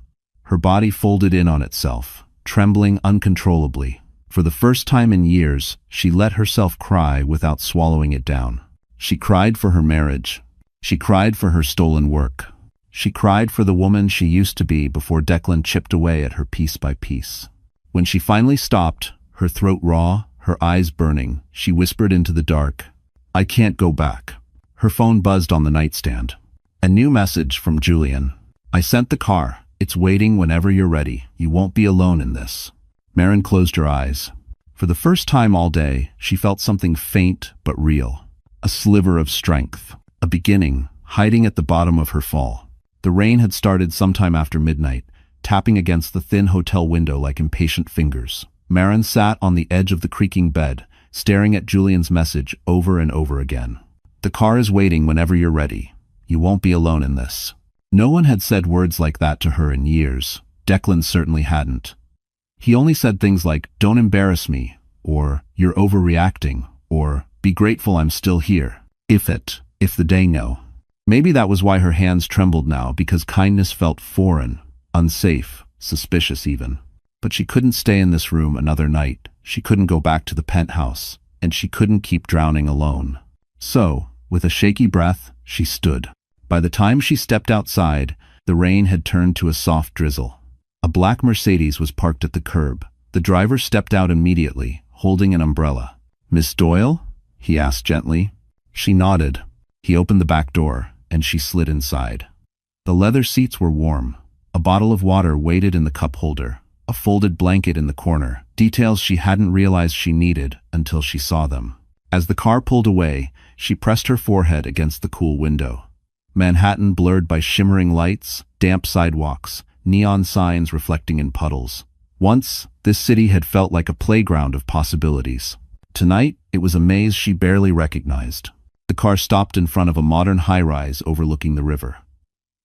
Her body folded in on itself, trembling uncontrollably. For the first time in years, she let herself cry without swallowing it down. She cried for her marriage. She cried for her stolen work. She cried for the woman she used to be before Declan chipped away at her piece by piece. When she finally stopped, her throat raw, her eyes burning, she whispered into the dark, "I can't go back." Her phone buzzed on the nightstand. A new message from Julian. "I sent the car. It's waiting whenever you're ready. You won't be alone in this." Maren closed her eyes. For the first time all day, she felt something faint but real. A sliver of strength. A beginning, hiding at the bottom of her fall. The rain had started sometime after midnight, tapping against the thin hotel window like impatient fingers. Maren sat on the edge of the creaking bed, staring at Julian's message over and over again. "The car is waiting whenever you're ready. You won't be alone in this." No one had said words like that to her in years. Declan certainly hadn't. He only said things like, "Don't embarrass me," or "You're overreacting," or "Be grateful I'm still here." If the day no. Maybe that was why her hands trembled now, because kindness felt foreign, unsafe, suspicious even. But she couldn't stay in this room another night. She couldn't go back to the penthouse, and she couldn't keep drowning alone. So, with a shaky breath, she stood. By the time she stepped outside, the rain had turned to a soft drizzle. A black Mercedes was parked at the curb. The driver stepped out immediately, holding an umbrella. "Miss Doyle?" he asked gently. She nodded. He opened the back door, and she slid inside. The leather seats were warm. A bottle of water waited in the cup holder. A folded blanket in the corner. Details she hadn't realized she needed until she saw them. As the car pulled away, she pressed her forehead against the cool window. Manhattan blurred by shimmering lights, damp sidewalks, neon signs reflecting in puddles. Once, this city had felt like a playground of possibilities. Tonight, it was a maze she barely recognized. The car stopped in front of a modern high-rise overlooking the river.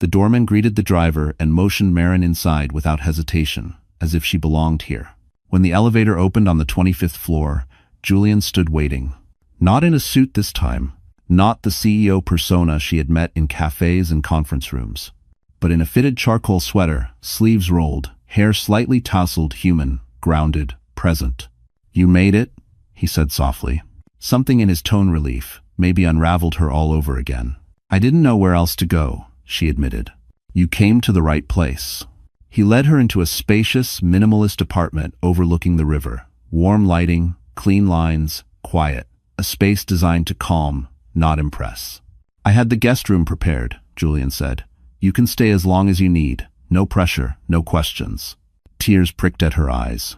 The doorman greeted the driver and motioned Maren inside without hesitation, as if she belonged here. When the elevator opened on the 25th floor, Julian stood waiting. Not in a suit this time, not the CEO persona she had met in cafes and conference rooms, but in a fitted charcoal sweater, sleeves rolled, hair slightly tousled, human, grounded, present. "You made it," he said softly. Something in his tone relief, maybe unraveled her all over again. "I didn't know where else to go," she admitted. "You came to the right place." He led her into a spacious, minimalist apartment overlooking the river. Warm lighting, clean lines, quiet. A space designed to calm, not impress. "I had the guest room prepared," Julian said. "You can stay as long as you need. No pressure, no questions." Tears pricked at her eyes.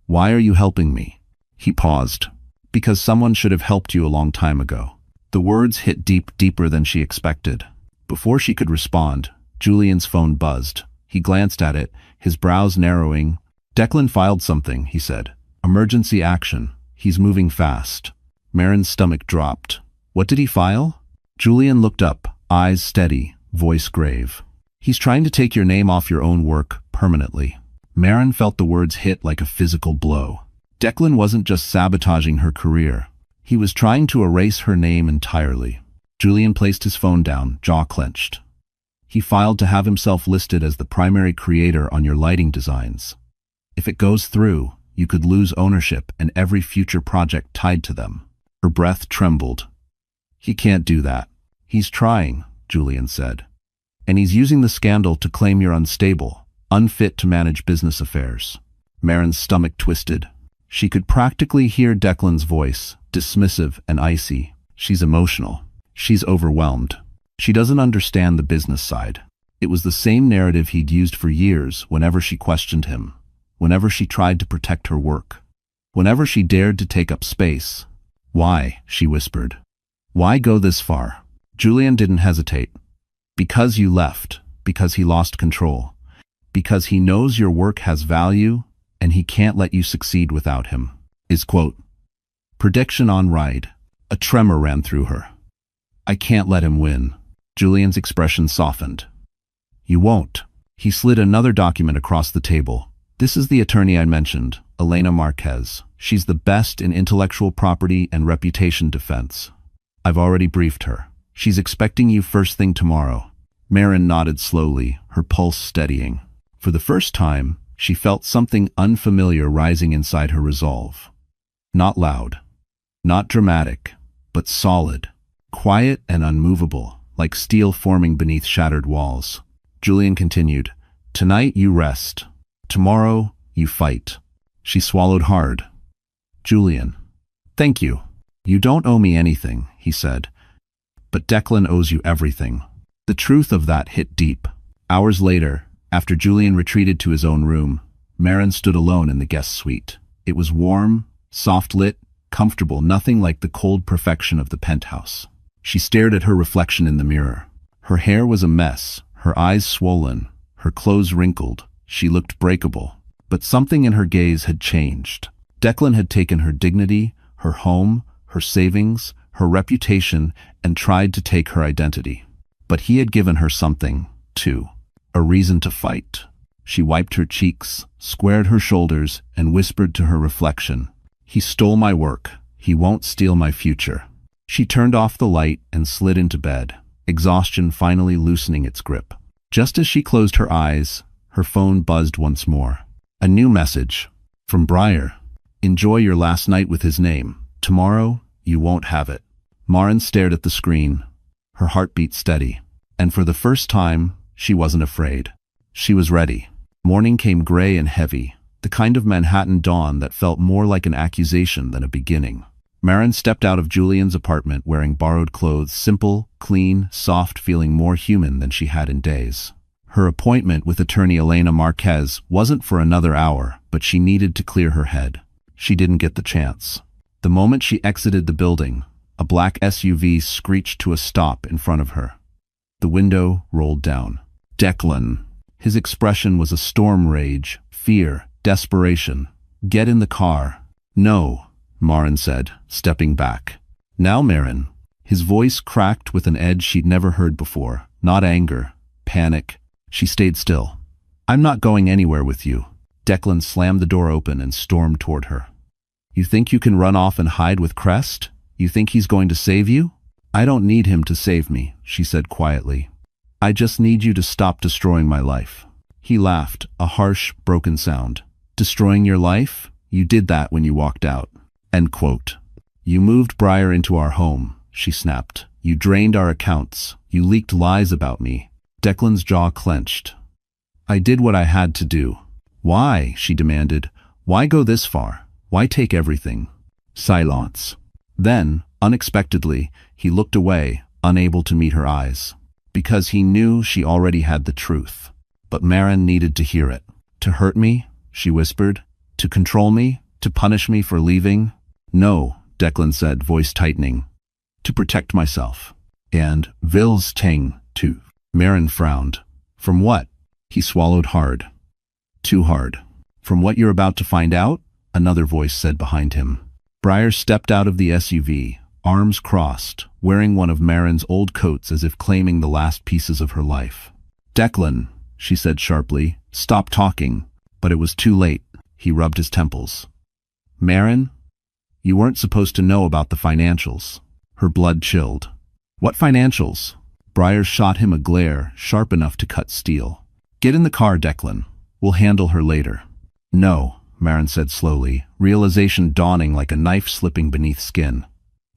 "Why are you helping me?" He paused. Because someone should have helped you a long time ago. The words hit deeper than she expected. Before she could respond, Julian's phone buzzed. He glanced at it, his brows narrowing. Declan filed something, he said. Emergency action. He's moving fast. Marin's stomach dropped. What did he file? Julian looked up, eyes steady, voice grave. He's trying to take your name off your own work permanently. Marin felt the words hit like a physical blow. Declan wasn't just sabotaging her career. He was trying to erase her name entirely. Julian placed his phone down, jaw clenched. He filed to have himself listed as the primary creator on your lighting designs. If it goes through, you could lose ownership and every future project tied to them. Her breath trembled. He can't do that. He's trying, Julian said. And he's using the scandal to claim you're unstable, unfit to manage business affairs. Marin's stomach twisted. She could practically hear Declan's voice, dismissive and icy. She's emotional. She's overwhelmed. She doesn't understand the business side. It was the same narrative he'd used for years whenever she questioned him, whenever she tried to protect her work, whenever she dared to take up space. Why? She whispered. Why go this far? Julian didn't hesitate. Because you left, because he lost control, because he knows your work has value and he can't let you succeed without him. His quote. Prediction on ride. A tremor ran through her. I can't let him win. Julian's expression softened. You won't. He slid another document across the table. This is the attorney I mentioned, Elena Marquez. She's the best in intellectual property and reputation defense. I've already briefed her. She's expecting you first thing tomorrow. Marin nodded slowly, her pulse steadying. For the first time, she felt something unfamiliar rising inside her resolve. Not loud, not dramatic, but solid, quiet and unmovable, like steel forming beneath shattered walls. Julian continued, Tonight you rest. Tomorrow you fight. She swallowed hard. Julian. Thank you. You don't owe me anything, he said. But Declan owes you everything. The truth of that hit deep. Hours later, after Julian retreated to his own room, Marin stood alone in the guest suite. It was warm, soft-lit, comfortable, nothing like the cold perfection of the penthouse. She stared at her reflection in the mirror. Her hair was a mess, her eyes swollen, her clothes wrinkled. She looked breakable. But something in her gaze had changed. Declan had taken her dignity, her home, her savings, her reputation, and tried to take her identity. But he had given her something, too. A reason to fight. She wiped her cheeks, squared her shoulders, and whispered to her reflection, He stole my work. He won't steal my future. She turned off the light and slid into bed, exhaustion finally loosening its grip. Just as she closed her eyes, her phone buzzed once more. A new message. From Briar. Enjoy your last night with his name. Tomorrow, you won't have it. Marin stared at the screen, her heartbeat steady. And for the first time, she wasn't afraid. She was ready. Morning came gray and heavy, the kind of Manhattan dawn that felt more like an accusation than a beginning. Marin stepped out of Julian's apartment wearing borrowed clothes, simple, clean, soft, feeling more human than she had in days. Her appointment with attorney Elena Marquez wasn't for another hour, but she needed to clear her head. She didn't get the chance. The moment she exited the building, a black SUV screeched to a stop in front of her. The window rolled down. Declan. His expression was a storm rage, fear, desperation. Get in the car. No, Marin said, stepping back. Now, Marin. His voice cracked with an edge she'd never heard before. Not anger, panic. She stayed still. I'm not going anywhere with you. Declan slammed the door open and stormed toward her. You think you can run off and hide with Crest? You think he's going to save you? I don't need him to save me, she said quietly. I just need you to stop destroying my life. He laughed, a harsh, broken sound. Destroying your life? You did that when you walked out. End quote. You moved Briar into our home, she snapped. You drained our accounts. You leaked lies about me. Declan's jaw clenched. I did what I had to do. Why? She demanded. Why go this far? Why take everything? Silence. Then, unexpectedly, he looked away, unable to meet her eyes. Because he knew she already had the truth. But Marin needed to hear it. To hurt me? She whispered. To control me? To punish me for leaving? No, Declan said, voice tightening. To protect myself. And Vils Tang, too. Marin frowned. From what? He swallowed hard. Too hard. From what you're about to find out? Another voice said behind him. Briar stepped out of the SUV, arms crossed, wearing one of Marin's old coats as if claiming the last pieces of her life. Declan, she said sharply, stop talking. But it was too late. He rubbed his temples. Marin? You weren't supposed to know about the financials. Her blood chilled. What financials? Briar shot him a glare sharp enough to cut steel. Get in the car, Declan. We'll handle her later. No, Marin said slowly, realization dawning like a knife slipping beneath skin.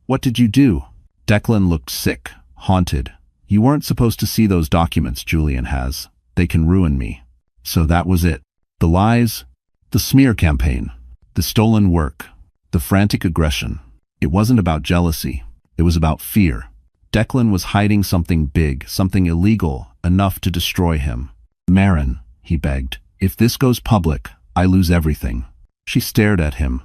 What did you do? Declan looked sick, haunted. You weren't supposed to see those documents Julian has. They can ruin me. So that was it. The lies, the smear campaign, the stolen work, the frantic aggression. It wasn't about jealousy. It was about fear. Declan was hiding something big, something illegal, enough to destroy him. Marin, he begged, if this goes public, I lose everything. She stared at him,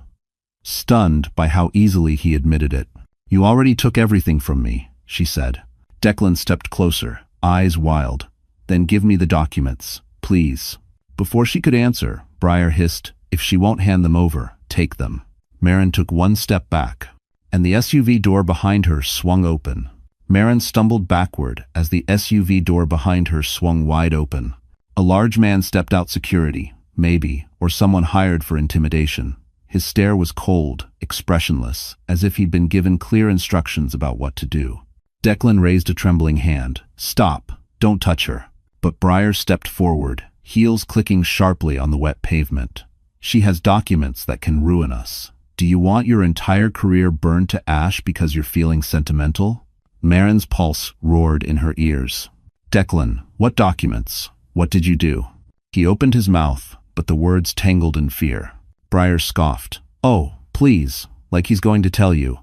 stunned by how easily he admitted it. You already took everything from me, she said. Declan stepped closer, eyes wild. Then give me the documents, please. Before she could answer, Briar hissed, if she won't hand them over, take them. Marin took one step back, and the SUV door behind her swung open. Marin stumbled backward as the SUV door behind her swung wide open. A large man stepped out, security, maybe, or someone hired for intimidation. His stare was cold, expressionless, as if he'd been given clear instructions about what to do. Declan raised a trembling hand. Stop, don't touch her. But Briar stepped forward, heels clicking sharply on the wet pavement. She has documents that can ruin us. Do you want your entire career burned to ash because you're feeling sentimental? Marin's pulse roared in her ears. Declan, what documents? What did you do? He opened his mouth, but the words tangled in fear. Briar scoffed. Oh, please, like he's going to tell you.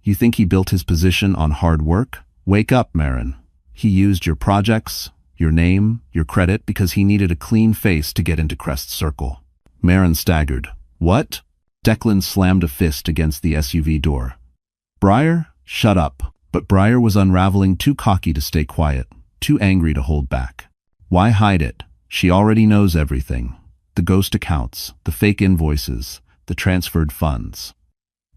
You think he built his position on hard work? Wake up, Marin. He used your projects, your name, your credit because he needed a clean face to get into Crest's circle. Marin staggered. What? Declan slammed a fist against the SUV door. Briar, shut up. But Briar was unraveling, too cocky to stay quiet, too angry to hold back. Why hide it? She already knows everything. The ghost accounts, the fake invoices, the transferred funds.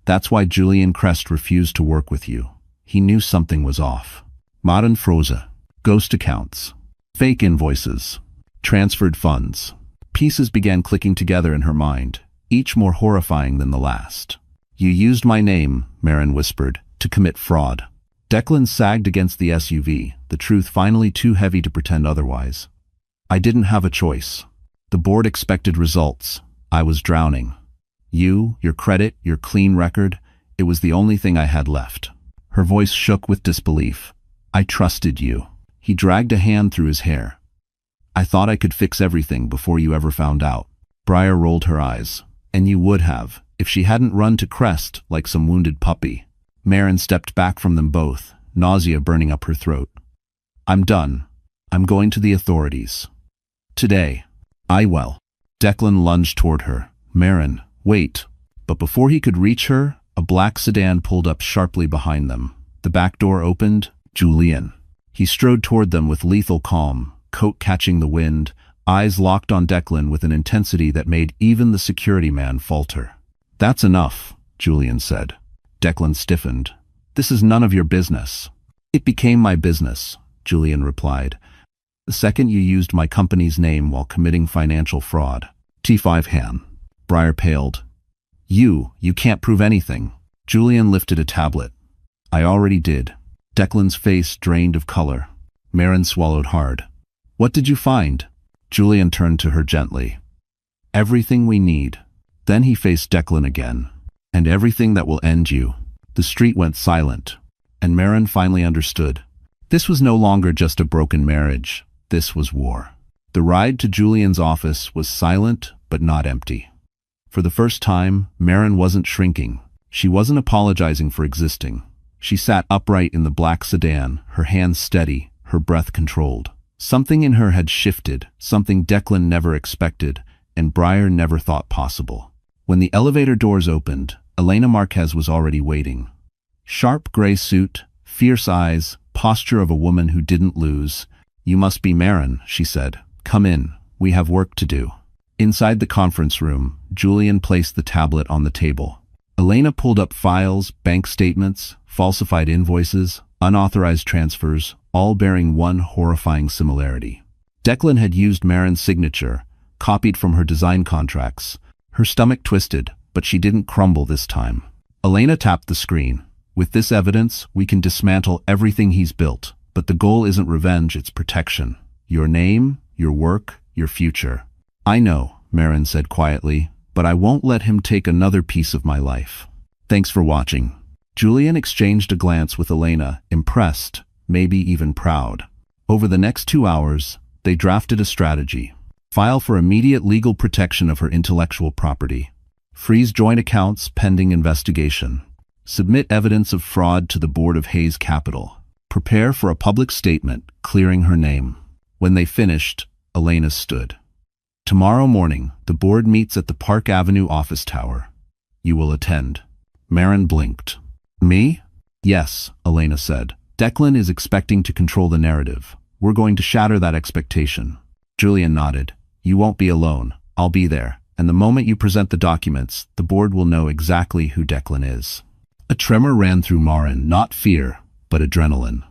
That's why Julian Crest refused to work with you. He knew something was off. Modern Froza. Ghost accounts. Fake invoices. Transferred funds. Pieces began clicking together in her mind, each more horrifying than the last. You used my name, Marin whispered, to commit fraud. Declan sagged against the SUV, the truth finally too heavy to pretend otherwise. I didn't have a choice. The board expected results. I was drowning. You, your credit, your clean record, it was the only thing I had left. Her voice shook with disbelief. I trusted you. He dragged a hand through his hair. I thought I could fix everything before you ever found out. Briar rolled her eyes. And you would have, if she hadn't run to Crest like some wounded puppy. Marin stepped back from them both, nausea burning up her throat. I'm done. I'm going to the authorities. Today. Well. Declan lunged toward her. Marin, wait. But before he could reach her, a black sedan pulled up sharply behind them. The back door opened. Julian. He strode toward them with lethal calm, coat catching the wind, eyes locked on Declan with an intensity that made even the security man falter. That's enough, Julian said. Declan stiffened. This is none of your business. It became my business, Julian replied. The second you used my company's name while committing financial fraud. T5 Han. Briar paled. You can't prove anything. Julian lifted a tablet. I already did. Declan's face drained of color. Marin swallowed hard. What did you find? Julian turned to her gently. Everything we need. Then he faced Declan again. And everything that will end you. The street went silent, and Marin finally understood. This was no longer just a broken marriage. This was war. The ride to Julian's office was silent but not empty. For the first time, Marin wasn't shrinking. She wasn't apologizing for existing. She sat upright in the black sedan, her hands steady, her breath controlled. Something in her had shifted, something Declan never expected, and Briar never thought possible. When the elevator doors opened, Elena Marquez was already waiting. Sharp gray suit, fierce eyes, posture of a woman who didn't lose. "You must be Marin," she said. "Come in. We have work to do." Inside the conference room, Julian placed the tablet on the table. Elena pulled up files, bank statements, falsified invoices, unauthorized transfers, all bearing one horrifying similarity. Declan had used Marin's signature, copied from her design contracts. Her stomach twisted, but she didn't crumble this time. Elena tapped the screen. "With this evidence, we can dismantle everything he's built. But the goal isn't revenge, it's protection. Your name, your work, your future." "I know," Marin said quietly, "but I won't let him take another piece of my life." Thanks for watching. Julian exchanged a glance with Elena, impressed, maybe even proud. Over the next 2 hours, they drafted a strategy. File for immediate legal protection of her intellectual property. Freeze joint accounts pending investigation. Submit evidence of fraud to the board of Hayes Capital. Prepare for a public statement clearing her name. When they finished, Elena stood. "Tomorrow morning, the board meets at the Park Avenue office tower. You will attend." Marin blinked. "Me?" "Yes," Elena said. "Declan is expecting to control the narrative. We're going to shatter that expectation." Julian nodded. "You won't be alone. I'll be there. And the moment you present the documents, the board will know exactly who Declan is." A tremor ran through Marin, not fear, but adrenaline.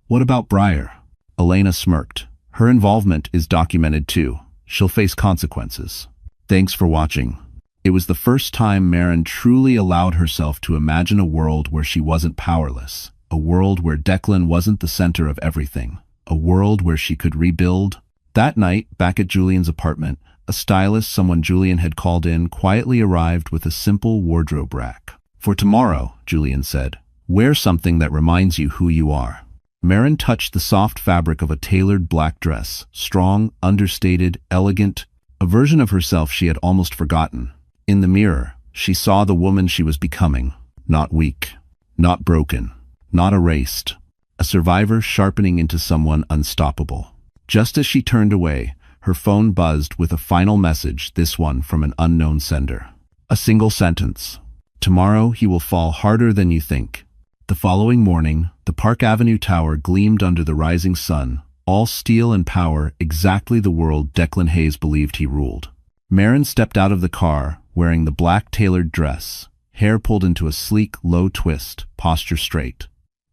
"What about Briar?" Elena smirked. "Her involvement is documented too. She'll face consequences." Thanks for watching. It was the first time Marin truly allowed herself to imagine a world where she wasn't powerless, a world where Declan wasn't the center of everything, a world where she could rebuild. That night, back at Julian's apartment, a stylist someone Julian had called in quietly arrived with a simple wardrobe rack. "For tomorrow," Julian said, "wear something that reminds you who you are." Marin touched the soft fabric of a tailored black dress, strong, understated, elegant, a version of herself she had almost forgotten. In the mirror, she saw the woman she was becoming, not weak, not broken, not erased, a survivor sharpening into someone unstoppable. Just as she turned away, her phone buzzed with a final message, this one from an unknown sender. A single sentence. "Tomorrow he will fall harder than you think." The following morning, the Park Avenue tower gleamed under the rising sun, all steel and power, exactly the world Declan Hayes believed he ruled. Marin stepped out of the car, wearing the black tailored dress, hair pulled into a sleek, low twist, posture straight.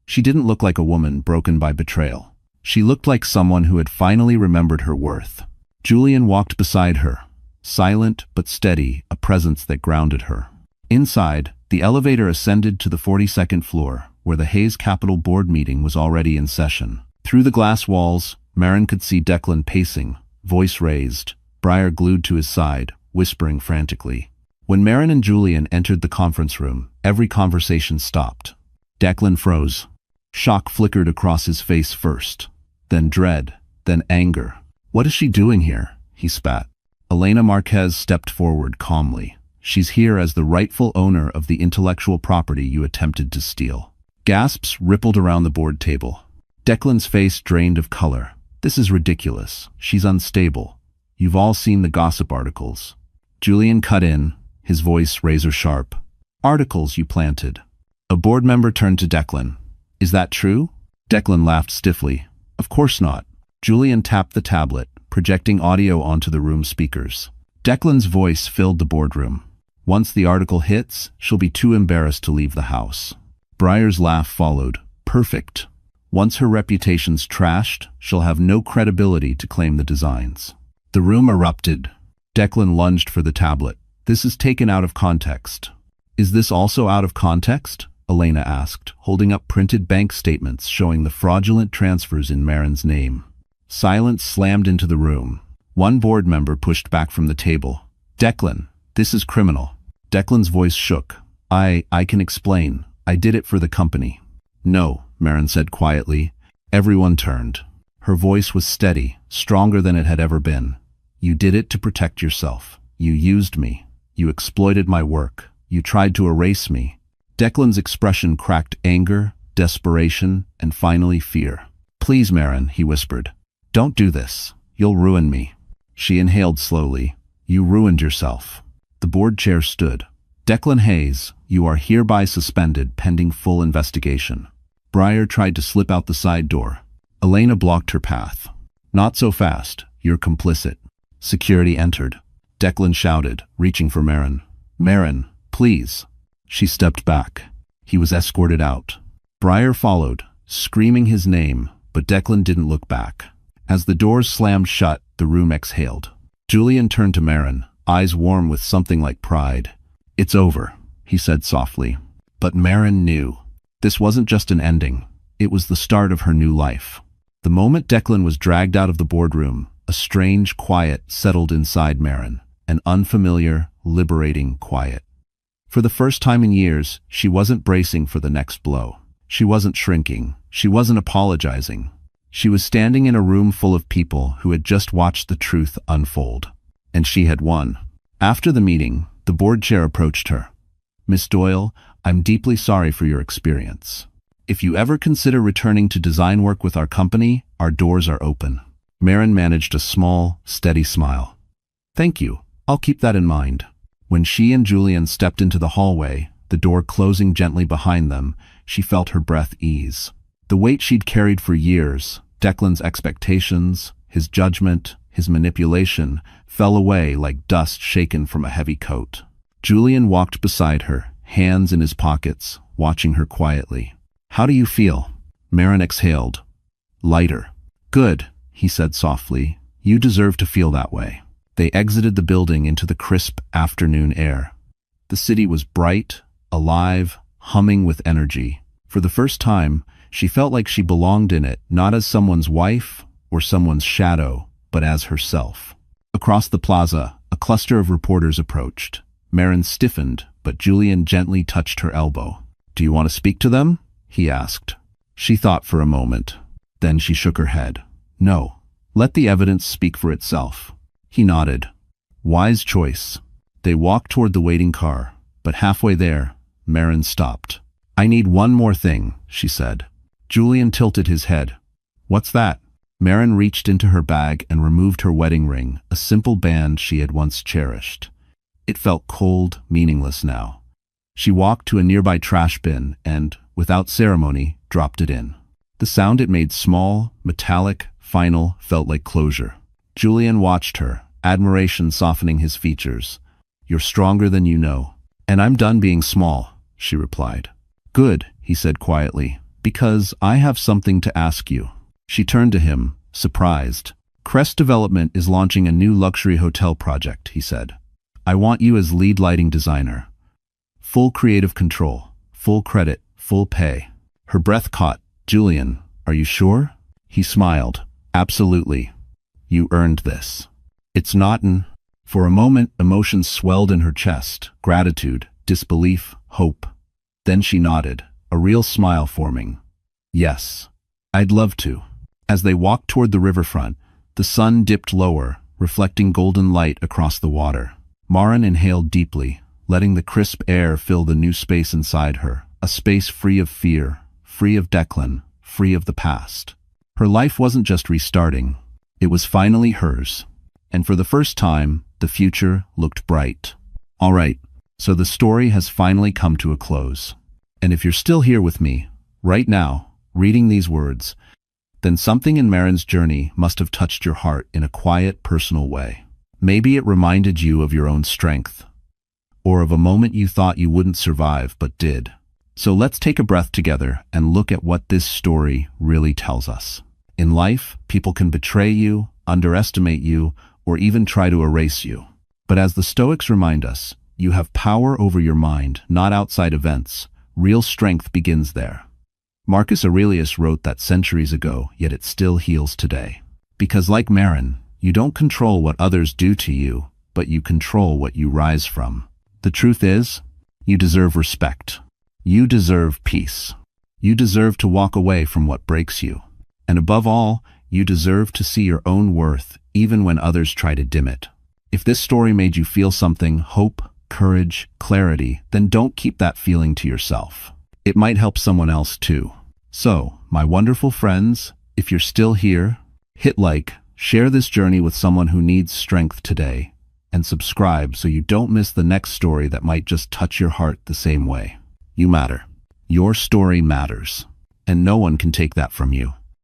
She didn't look like a woman broken by betrayal. She looked like someone who had finally remembered her worth. Julian walked beside her, silent but steady, a presence that grounded her. Inside, the elevator ascended to the 42nd floor, where the Hayes Capital board meeting was already in session. Through the glass walls, Marin could see Declan pacing, voice raised, Briar glued to his side, whispering frantically. When Marin and Julian entered the conference room, every conversation stopped. Declan froze. Shock flickered across his face first, then dread, then anger. "What is she doing here?" he spat. Elena Marquez stepped forward calmly. "She's here as the rightful owner of the intellectual property you attempted to steal." Gasps rippled around the board table. Declan's face drained of color. "This is ridiculous. She's unstable. You've all seen the gossip articles." Julian cut in, his voice razor sharp. "Articles you planted." A board member turned to Declan. "Is that true?" Declan laughed stiffly. "Of course not." Julian tapped the tablet, projecting audio onto the room speakers. Declan's voice filled the boardroom. "Once the article hits, she'll be too embarrassed to leave the house." Briar's laugh followed. "Perfect. Once her reputation's trashed, she'll have no credibility to claim the designs." The room erupted. Declan lunged for the tablet. "This is taken out of context." "Is this also out of context?" Elena asked, holding up printed bank statements showing the fraudulent transfers in Marin's name. Silence slammed into the room. One board member pushed back from the table. "Declan, this is criminal." Declan's voice shook. I can explain. I did it for the company." "No," Marin said quietly. Everyone turned. Her voice was steady, stronger than it had ever been. "You did it to protect yourself. You used me. You exploited my work. You tried to erase me." Declan's expression cracked anger, desperation, and finally fear. "Please, Marin," he whispered. "Don't do this. You'll ruin me." She inhaled slowly. "You ruined yourself." The board chair stood. Declan Hayes, you are hereby suspended pending full investigation. Briar tried to slip out the side door. Elena blocked her path. Not so fast, you're complicit. Security entered. Declan shouted, reaching for Marin. Marin, please. She stepped back. He was escorted out. Briar followed, screaming his name, but Declan didn't look back. As the doors slammed shut, the room exhaled. Julian turned to Marin, eyes warm with something like pride. It's over, he said softly. But Marin knew. This wasn't just an ending. It was the start of her new life. The moment Declan was dragged out of the boardroom, a strange quiet settled inside Marin, an unfamiliar, liberating quiet. For the first time in years, she wasn't bracing for the next blow. She wasn't shrinking. She wasn't apologizing. She was standing in a room full of people who had just watched the truth unfold. And she had won. After the meeting, the board chair approached her. Miss Doyle, I'm deeply sorry for your experience. If you ever consider returning to design work with our company, our doors are open. Marin managed a small, steady smile. Thank you. I'll keep that in mind. When she and Julian stepped into the hallway, the door closing gently behind them, she felt her breath ease. The weight she'd carried for years, Declan's expectations, his judgment, his manipulation, fell away like dust shaken from a heavy coat. Julian walked beside her, hands in his pockets, watching her quietly. How do you feel? Marin exhaled. Lighter. Good, he said softly. You deserve to feel that way. They exited the building into the crisp afternoon air. The city was bright, alive, humming with energy. For the first time, she felt like she belonged in it, not as someone's wife or someone's shadow, but as herself. Across the plaza, a cluster of reporters approached. Marin stiffened, but Julian gently touched her elbow. Do you want to speak to them? He asked. She thought for a moment. Then she shook her head. No. Let the evidence speak for itself. He nodded. Wise choice. They walked toward the waiting car, but halfway there, Marin stopped. I need one more thing, she said. Julian tilted his head. What's that? Marin reached into her bag and removed her wedding ring, a simple band she had once cherished. It felt cold, meaningless now. She walked to a nearby trash bin and, without ceremony, dropped it in. The sound it made, small, metallic, final, felt like closure. Julian watched her, admiration softening his features. You're stronger than you know. And I'm done being small, she replied. Good, he said quietly, because I have something to ask you. She turned to him, surprised. Crest Development is launching a new luxury hotel project, he said. I want you as lead lighting designer. Full creative control, full credit, full pay. Her breath caught. Julian, are you sure? He smiled. Absolutely. You earned this. It's not an... For a moment, emotions swelled in her chest. Gratitude, disbelief, hope. Then she nodded, a real smile forming. Yes, I'd love to. As they walked toward the riverfront, the sun dipped lower, reflecting golden light across the water. Marin inhaled deeply, letting the crisp air fill the new space inside her, a space free of fear, free of Declan, free of the past. Her life wasn't just restarting, it was finally hers. And for the first time, the future looked bright. All right, so the story has finally come to a close. And if you're still here with me, right now, reading these words, then something in Marin's journey must have touched your heart in a quiet, personal way. Maybe it reminded you of your own strength, or of a moment you thought you wouldn't survive but did. So let's take a breath together and look at what this story really tells us. In life, people can betray you, underestimate you, or even try to erase you. But as the Stoics remind us, you have power over your mind, not outside events. Real strength begins there. Marcus Aurelius wrote that centuries ago, yet it still heals today. Because like Marin, you don't control what others do to you, but you control what you rise from. The truth is, you deserve respect. You deserve peace. You deserve to walk away from what breaks you. And above all, you deserve to see your own worth, even when others try to dim it. If this story made you feel something, hope, courage, clarity, then don't keep that feeling to yourself. It might help someone else too. So, my wonderful friends, if you're still here, hit like, share this journey with someone who needs strength today, and subscribe so you don't miss the next story that might just touch your heart the same way. You matter. Your story matters, and no one can take that from you.